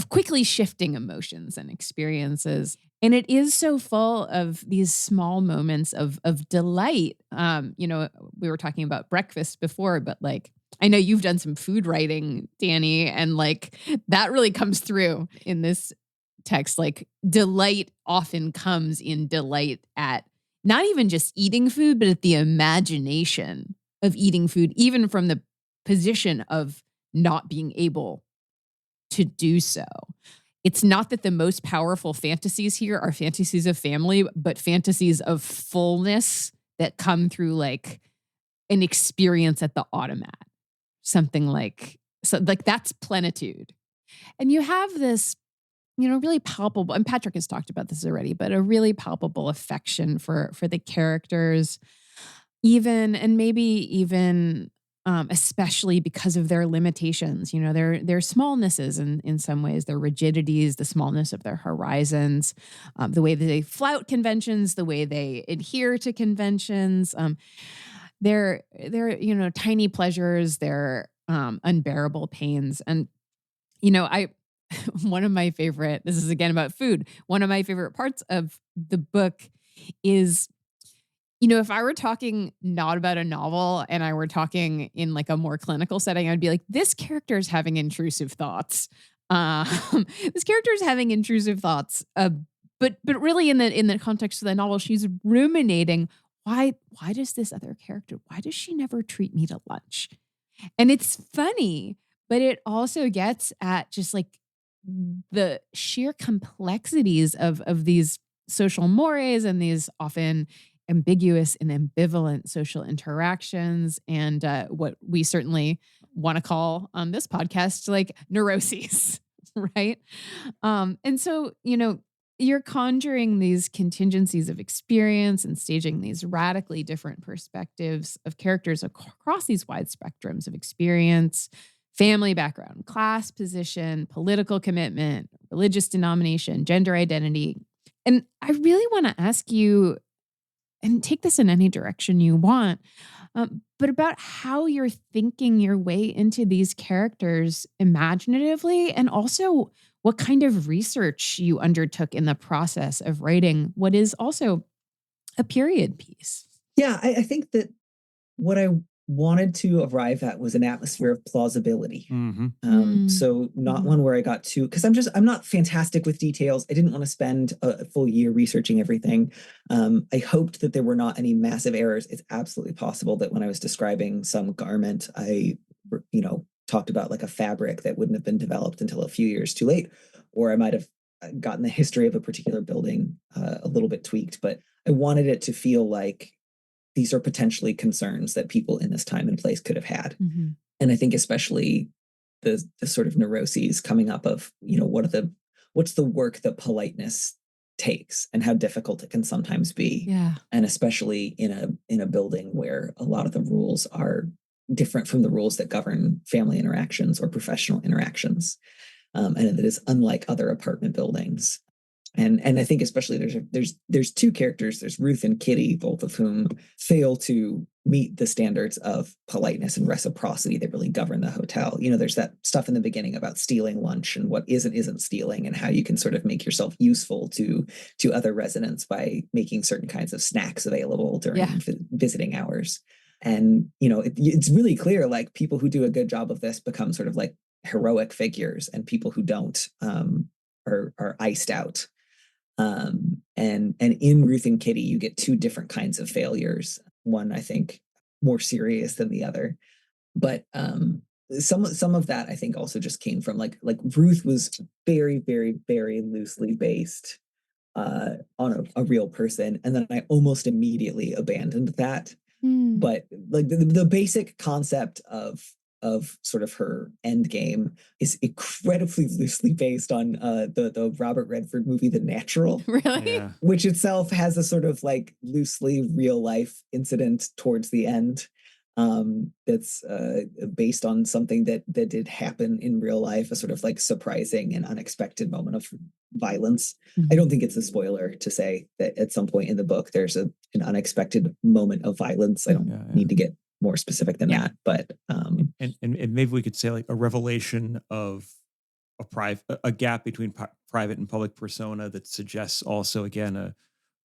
quickly shifting emotions and experiences. And it is so full of these small moments of delight. We were talking about breakfast before, but like, I know you've done some food writing, Danny, and like that really comes through in this text. Like, delight often comes in delight at not even just eating food, but at the imagination of eating food, even from the position of not being able to do so. It's not that the most powerful fantasies here are fantasies of family, but fantasies of fullness that come through like an experience at the automat. Something like that's plenitude. And you have this, really palpable, and Patrick has talked about this already, but a really palpable affection for the characters, even, and maybe even especially because of their limitations, their smallnesses in some ways, their rigidities, the smallness of their horizons, the way that they flout conventions, the way they adhere to conventions, their tiny pleasures, their unbearable pains. And, one of my favorite, this is again about food, one of my favorite parts of the book is, if I were talking not about a novel and I were talking in like a more clinical setting, I'd be like, this character is having intrusive thoughts. This character is having intrusive thoughts. But really in the context of the novel, she's ruminating, why does this other character, why does she never treat me to lunch? And it's funny, but it also gets at just like the sheer complexities of these social mores and these often ambiguous and ambivalent social interactions, and what we certainly want to call on this podcast like neuroses, right? And so, you're conjuring these contingencies of experience and staging these radically different perspectives of characters across these wide spectrums of experience, family background, class position, political commitment, religious denomination, gender identity. And I really want to ask you, and take this in any direction you want, but about how you're thinking your way into these characters imaginatively, and also what kind of research you undertook in the process of writing what is also a period piece. Yeah, I think that what I wanted to arrive at was an atmosphere of plausibility. So not one where I got too, because I'm not fantastic with details. I didn't want to spend a full year researching everything. I hoped that there were not any massive errors. It's absolutely possible that when I was describing some garment, I, talked about like a fabric that wouldn't have been developed until a few years too late, or I might have gotten the history of a particular building a little bit tweaked, but I wanted it to feel like these are potentially concerns that people in this time and place could have had. And I think especially the sort of neuroses coming up of, what's the work that politeness takes and how difficult it can sometimes be. Yeah. And especially in a building where a lot of the rules are different from the rules that govern family interactions or professional interactions, and that is unlike other apartment buildings. And I think especially there's two characters, there's Ruth and Kitty, both of whom fail to meet the standards of politeness and reciprocity that really govern the hotel. There's that stuff in the beginning about stealing lunch and what isn't stealing, and how you can sort of make yourself useful to other residents by making certain kinds of snacks available during visiting hours. And it's really clear, like, people who do a good job of this become sort of like heroic figures, and people who don't are iced out. And in Ruth and Kitty, you get two different kinds of failures. One, I think, more serious than the other. But some of that, I think, also just came from like Ruth was very, very, very loosely based on a real person, and then I almost immediately abandoned that. But like the basic concept of sort of her end game is incredibly loosely based on the Robert Redford movie The Natural. Really? Yeah. Which itself has a sort of like loosely real life incident towards the end that's based on something that did happen in real life, a sort of like surprising and unexpected moment of violence. I don't think it's a spoiler to say that at some point in the book there's an unexpected moment of violence. I don't need to get more specific than that, but and maybe we could say like a revelation of a gap between private and public persona that suggests also, again,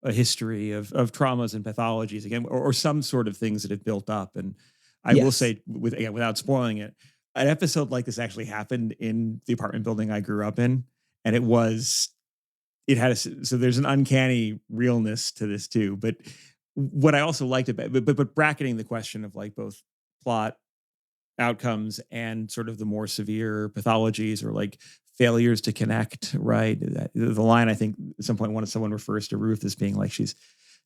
a history of traumas and pathologies, again, or some sort of things that have built up. And I will say, without spoiling it, an episode like this actually happened in the apartment building I grew up in, and so there's an uncanny realness to this too. But what I also liked about, but bracketing the question of like both plot outcomes and sort of the more severe pathologies or like failures to connect, right? The line, I think at some point someone refers to Ruth as being like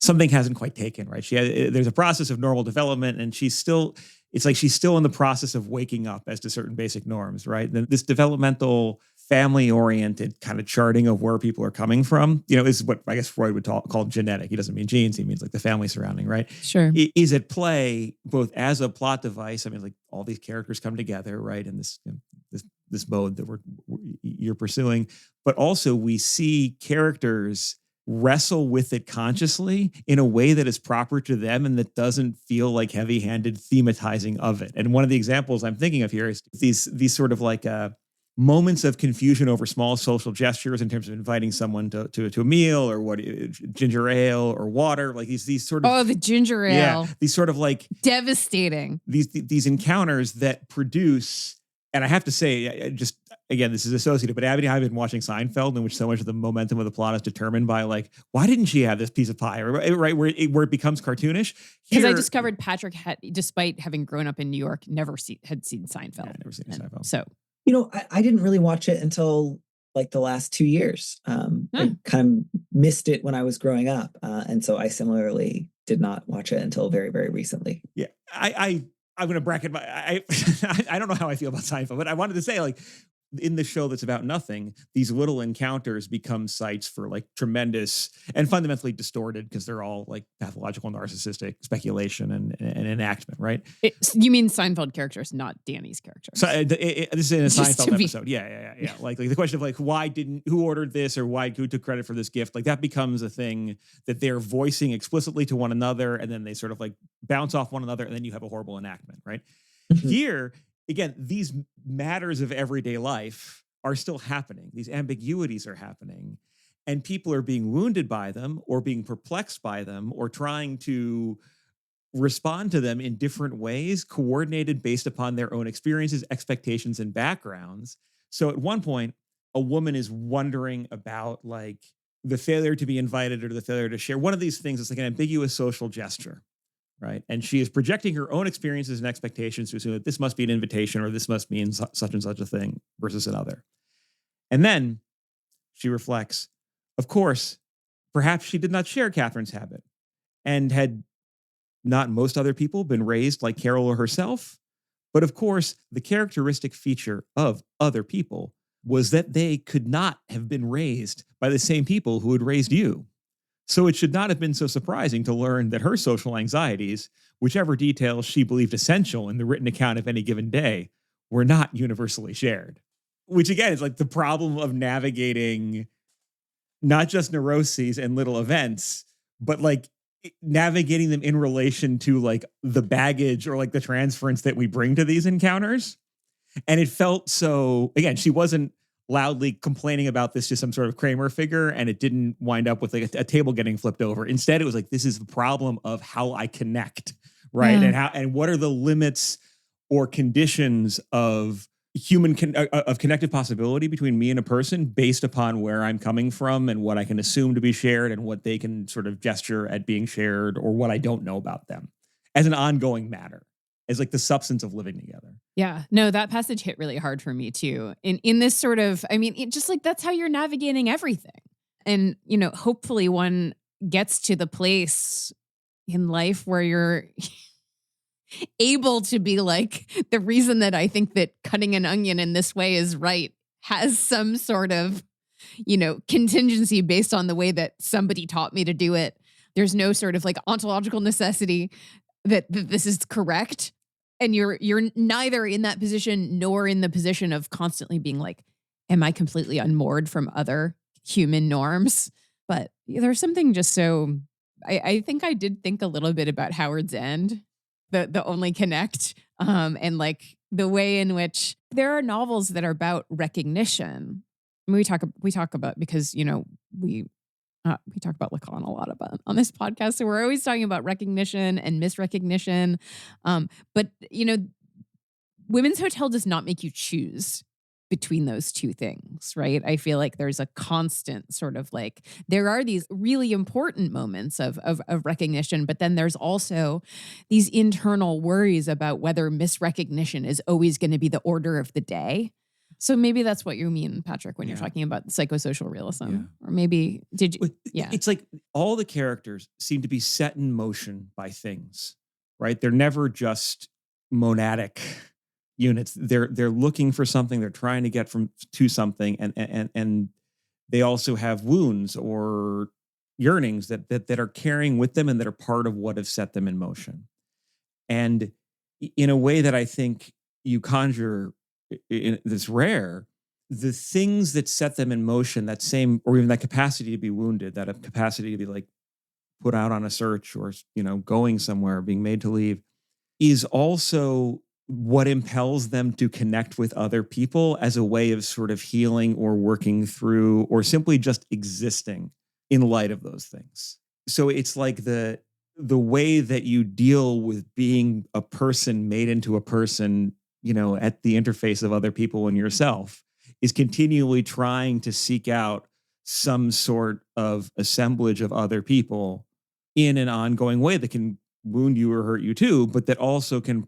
something hasn't quite taken, right? There's a process of normal development, and it's like she's still in the process of waking up as to certain basic norms, right? This developmental, family-oriented kind of charting of where people are coming from, is what I guess Freud would call genetic. He doesn't mean genes; he means like the family surrounding, right? Sure. Is at play both as a plot device. I mean, like all these characters come together, right, in this mode that you're pursuing, but also we see characters wrestle with it consciously in a way that is proper to them and that doesn't feel like heavy-handed thematizing of it. And one of the examples I'm thinking of here is these sort of like moments of confusion over small social gestures in terms of inviting someone to a meal, or what, ginger ale or water, like these sort of, the ginger ale, these sort of like devastating, these encounters that produce. And I have to say, just again, this is associated, but Abby and I have been watching Seinfeld, in which so much of the momentum of the plot is determined by like, why didn't she have this piece of pie, right? Where it becomes cartoonish. Because I discovered Patrick had, despite having grown up in New York, had seen Seinfeld. Yeah, never seen Seinfeld. So I didn't really watch it until like the last 2 years. I kind of missed it when I was growing up, and so I similarly did not watch it until very, very recently. Yeah, I'm going to bracket I don't know how I feel about Seinfeld, but I wanted to say, like, in the show that's about nothing, these little encounters become sites for like tremendous and fundamentally distorted, because they're all like pathological narcissistic speculation and enactment, right? You mean Seinfeld characters, not Danny's characters? So this is in a Seinfeld episode. Yeah. Like the question of like, who ordered this, or who took credit for this gift? Like that becomes a thing that they're voicing explicitly to one another, and then they sort of like bounce off one another, and then you have a horrible enactment, right? Here, again, these matters of everyday life are still happening. These ambiguities are happening, and people are being wounded by them, or being perplexed by them, or trying to respond to them in different ways, coordinated based upon their own experiences, expectations, and backgrounds. So at one point, a woman is wondering about like the failure to be invited or the failure to share. One of these things is like an ambiguous social gesture. Right. And she is projecting her own experiences and expectations to assume that this must be an invitation, or this must mean such and such a thing versus another. And then she reflects, of course, perhaps she did not share Catherine's habit, and had not most other people been raised like Carol or herself. But of course, the characteristic feature of other people was that they could not have been raised by the same people who had raised you. So it should not have been so surprising to learn that her social anxieties, whichever details she believed essential in the written account of any given day, were not universally shared. Which again is like the problem of navigating not just neuroses and little events, but like navigating them in relation to like the baggage or like the transference that we bring to these encounters. And it felt so, again, she wasn't loudly complaining about this to some sort of Kramer figure, and it didn't wind up with like a table getting flipped over. Instead, it was like, this is the problem of how I connect, right? Yeah. And how, and what are the limits or conditions of of connective possibility between me and a person based upon where I'm coming from and what I can assume to be shared and what they can sort of gesture at being shared or what I don't know about them as an ongoing matter, as like the substance of living together. Yeah, no, that passage hit really hard for me too. In this sort of, I mean, it just like that's how you're navigating everything. And, you know, hopefully one gets to the place in life where you're able to be like, the reason that I think that cutting an onion in this way is right has some sort of, you know, contingency based on the way that somebody taught me to do it. There's no sort of like ontological necessity that this is correct. And you're neither in that position nor in the position of constantly being like, am I completely unmoored from other human norms? But there's something just so, I think I did think a little bit about Howard's End, the Only Connect, and like the way in which there are novels that are about recognition. I mean, we talk about, because, you know, we talk about Lacan a lot about on this podcast. So we're always talking about recognition and misrecognition. But, you know, Women's Hotel does not make you choose between those two things, right? I feel like there's a constant sort of like, there are these really important moments of recognition, but then there's also these internal worries about whether misrecognition is always going to be the order of the day. So maybe that's what you mean, Patrick, when you're talking about psychosocial realism. Or maybe, did you? Yeah. It's like all the characters seem to be set in motion by things, right? They're never just monadic units. They're looking for something. They're trying to get to something. And they also have wounds or yearnings that are carrying with them and that are part of what have set them in motion. And in a way that I think you conjure that's rare, the things that set them in motion, that same, or even that capacity to be wounded, that capacity to be like put out on a search or, you know, going somewhere, being made to leave, is also what impels them to connect with other people as a way of sort of healing or working through or simply just existing in light of those things. So it's like the way that you deal with being a person made into a person, you know, at the interface of other people and yourself, is continually trying to seek out some sort of assemblage of other people in an ongoing way that can wound you or hurt you too, but that also can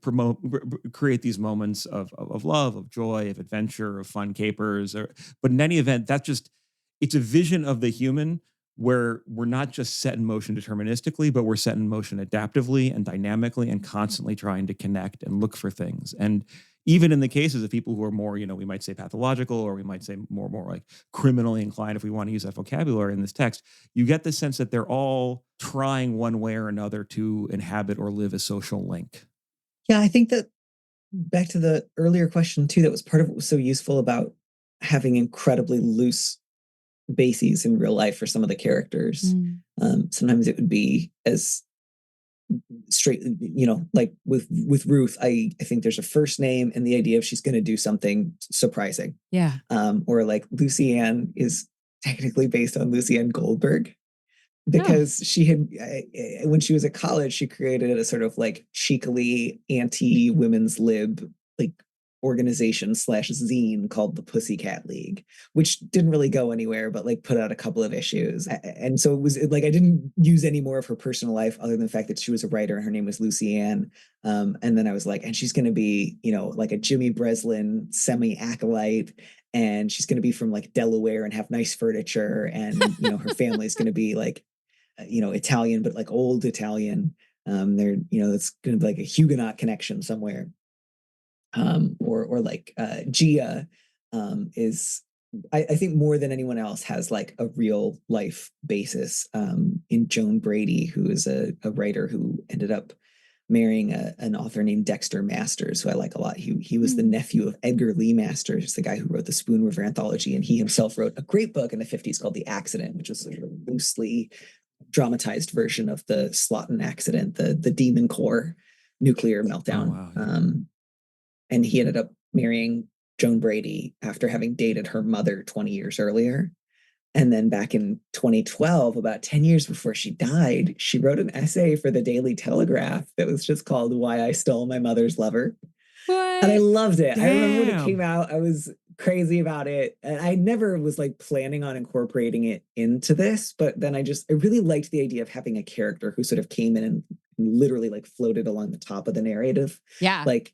create these moments of love, of joy, of adventure, of fun capers. But in any event, it's a vision of the human where we're not just set in motion deterministically, but we're set in motion adaptively and dynamically and constantly trying to connect and look for things. And even in the cases of people who are more, you know, we might say pathological, or we might say more like criminally inclined, if we want to use that vocabulary in this text, you get the sense that they're all trying one way or another to inhabit or live a social link. Yeah, I think that back to the earlier question too, that was part of what was so useful about having incredibly loose bases in real life for some of the characters. Sometimes it would be as straight, you know, like with Ruth, I think there's a first name and the idea of she's going to do something surprising. Yeah. Or like Lucy Ann is technically based on Lucy Ann Goldberg, because she had, when she was at college, she created a sort of like cheekily anti-women's lib like organization / zine called the Pussycat League, which didn't really go anywhere, but like put out a couple of issues. And so it was like, I didn't use any more of her personal life other than the fact that she was a writer and her name was Lucy Ann. And then I was like, and she's going to be, you know, like a Jimmy Breslin semi-acolyte, and she's going to be from like Delaware and have nice furniture. And, you know, her family is going to be like, you know, Italian, but like old Italian. They're, you know, it's going to be like a Huguenot connection somewhere. Or like Gia is I think more than anyone else has like a real life basis in Joan Brady, who is a writer who ended up marrying an author named Dexter Masters, who I like a lot. He was the nephew of Edgar Lee Masters, the guy who wrote the Spoon River anthology, and he himself wrote a great book in the 50s called The Accident, which was sort of a loosely dramatized version of the Slotin accident, the Demon Core nuclear meltdown. Oh, wow, yeah. And he ended up marrying Joan Brady after having dated her mother 20 years earlier. And then back in 2012, about 10 years before she died, she wrote an essay for the Daily Telegraph that was just called Why I Stole My Mother's Lover. What? And I loved it. Damn. I remember when it came out, I was crazy about it. And I never was like planning on incorporating it into this, but then I really liked the idea of having a character who sort of came in and literally like floated along the top of the narrative. Yeah. Like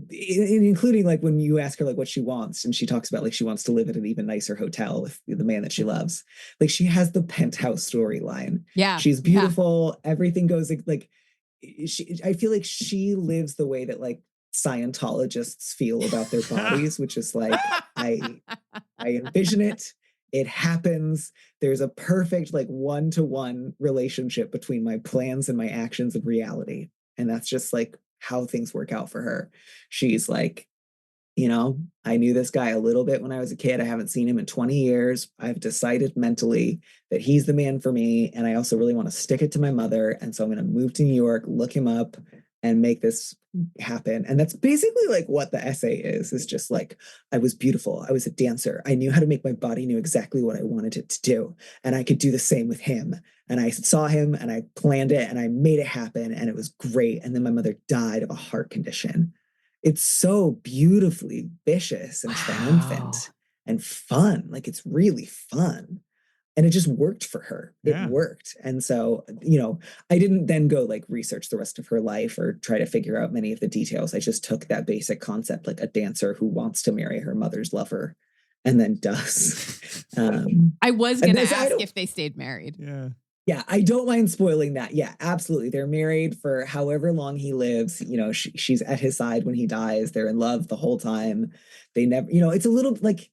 including like when you ask her like what she wants, and she talks about like she wants to live at an even nicer hotel with the man that she loves. Like she has the penthouse storyline. Yeah. She's beautiful. Yeah. Everything goes like I feel like she lives the way that like Scientologists feel about their bodies, which is like I envision it. It happens. There's a perfect like one-to-one relationship between my plans and my actions and reality. And that's just like how things work out for her. She's like, you know, I knew this guy a little bit when I was a kid. I haven't seen him in 20 years. I've decided mentally that he's the man for me. And I also really want to stick it to my mother. And so I'm going to move to New York, look him up, and make this happen. And that's basically like what the essay is just like, I was beautiful. I was a dancer. I knew how to make my body knew exactly what I wanted it to do. And I could do the same with him. And I saw him and I planned it and I made it happen. And it was great. And then my mother died of a heart condition. It's so beautifully vicious and triumphant and fun. Like it's really fun. And it just worked for her. It worked. And so, you know, I didn't then go like research the rest of her life or try to figure out many of the details. I just took that basic concept, like a dancer who wants to marry her mother's lover and then does. I was going to ask if they stayed married. Yeah. Yeah, I don't mind spoiling that. Yeah, absolutely. They're married for however long he lives. You know, she's at his side when he dies. They're in love the whole time. They never, you know, it's a little like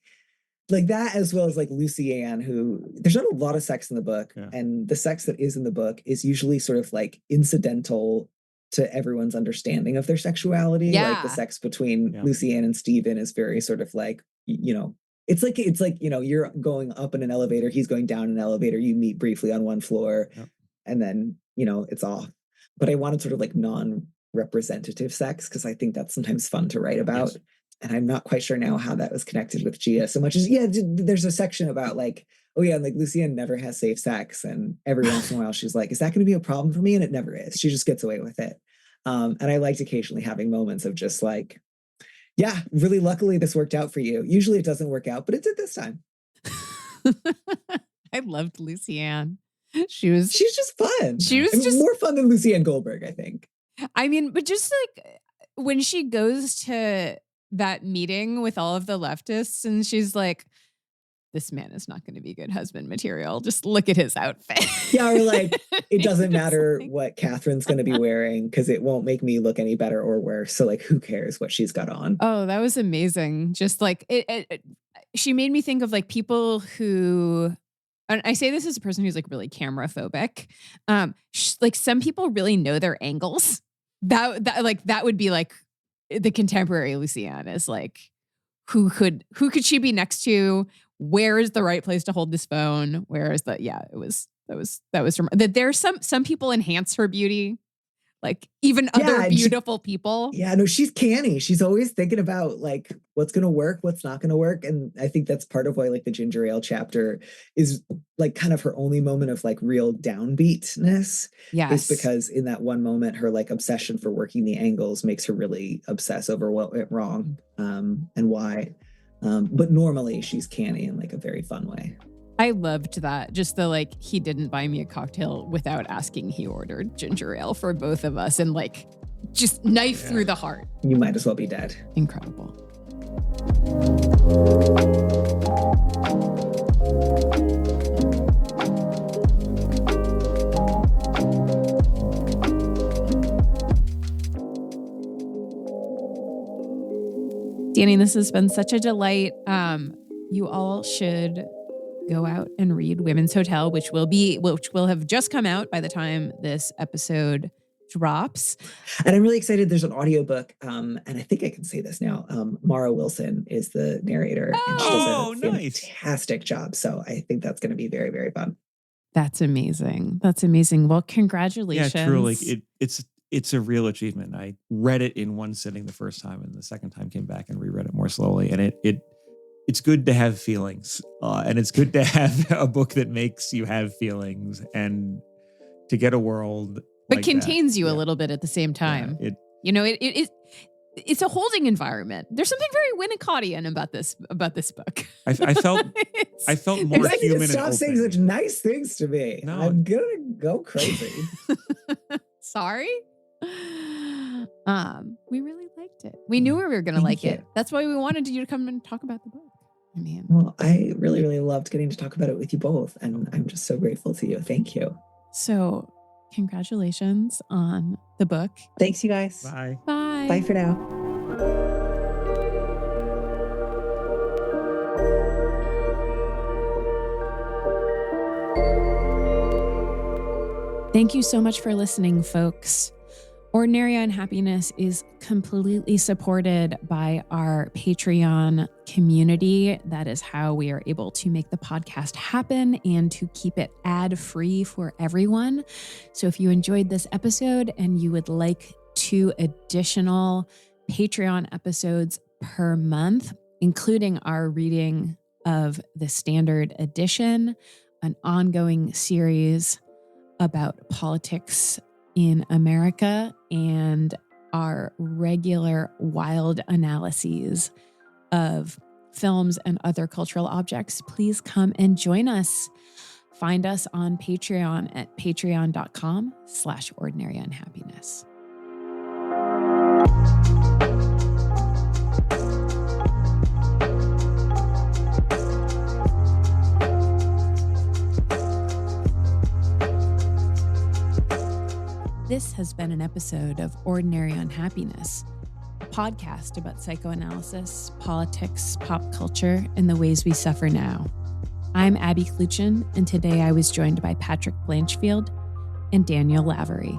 that, as well as like Lucy Ann, who there's not a lot of sex in the book. Yeah. And the sex that is in the book is usually sort of like incidental to everyone's understanding of their sexuality. Yeah. Like the sex between Lucy Ann and Stephen is very sort of like, you know, it's like, you know, you're going up in an elevator, he's going down an elevator, you meet briefly on one floor, and then, you know, it's off. But I wanted sort of like non-representative sex because I think that's sometimes fun to write about. Yes. And I'm not quite sure now how that was connected with Gia so much as, there's a section about like, oh yeah, like Lucienne never has safe sex. And every once in a while she's like, is that going to be a problem for me? And it never is. She just gets away with it. And I liked occasionally having moments of just like, yeah, really luckily this worked out for you. Usually it doesn't work out, but it did this time. I loved Lucienne. She's just fun. She was just more fun than Lucienne Goldberg, I think. I mean, but just like when she goes to that meeting with all of the leftists and she's like, this man is not going to be good husband material. Just look at his outfit. Yeah, or like, it doesn't matter what Catherine's going to be wearing because it won't make me look any better or worse. So like, who cares what she's got on? Oh, that was amazing. Just like, she made me think of like people who, and I say this as a person who's like really camera phobic. Like some people really know their angles. That would be like the contemporary Lucienne is like, who could she be next to? Where is the right place to hold this phone? Where is that there's some people enhance her beauty, like even other beautiful people. Yeah, no, she's canny. She's always thinking about like what's going to work, what's not going to work. And I think that's part of why like the ginger ale chapter is like kind of her only moment of like real downbeatness. Yes. Is because in that one moment, her like obsession for working the angles makes her really obsess over what went wrong and why. But normally she's canny in like a very fun way. I loved that. Just the like, he didn't buy me a cocktail without asking. He ordered ginger ale for both of us and like just knife through the heart. You might as well be dead. Incredible. Danny, this has been such a delight. you all should go out and read Women's Hotel, which will have just come out by the time this episode drops. And I'm really excited. There's an audiobook, and I think I can say this now. Mara Wilson is the narrator, and she does a fantastic job. So I think that's going to be very, very fun. That's amazing. That's amazing. Well, congratulations. Yeah, truly. It's a real achievement. I read it in one sitting the first time, and the second time came back and reread it more slowly. And it's good to have feelings, and it's good to have a book that makes you have feelings, and to get a world, but like contains you a little bit at the same time. Yeah, it's a holding environment. There's something very Winnicottian about this book. I felt more human. And stop saying such nice things to me. No. I'm gonna go crazy. Sorry. We really liked it. We knew we were gonna like it. That's why we wanted you to come and talk about the book. Well, I really, really loved getting to talk about it with you both, and I'm just so grateful to you. Thank you. So, congratulations on the book. Thanks, you guys. Bye. Bye. Bye for now. Thank you so much for listening, folks. Ordinary Unhappiness is completely supported by our Patreon community. That is how we are able to make the podcast happen and to keep it ad-free for everyone. So if you enjoyed this episode and you would like 2 additional Patreon episodes per month, including our reading of the standard edition, an ongoing series about politics in America, and our regular wild analyses of films and other cultural objects, please come and join us. Find us on Patreon at patreon.com/ordinaryunhappiness. This has been an episode of Ordinary Unhappiness, a podcast about psychoanalysis, politics, pop culture, and the ways we suffer now. I'm Abby Kluchin, and today I was joined by Patrick Blanchfield and Daniel Lavery.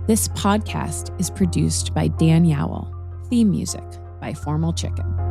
This podcast is produced by Dan Yowell, theme music by Formal Chicken.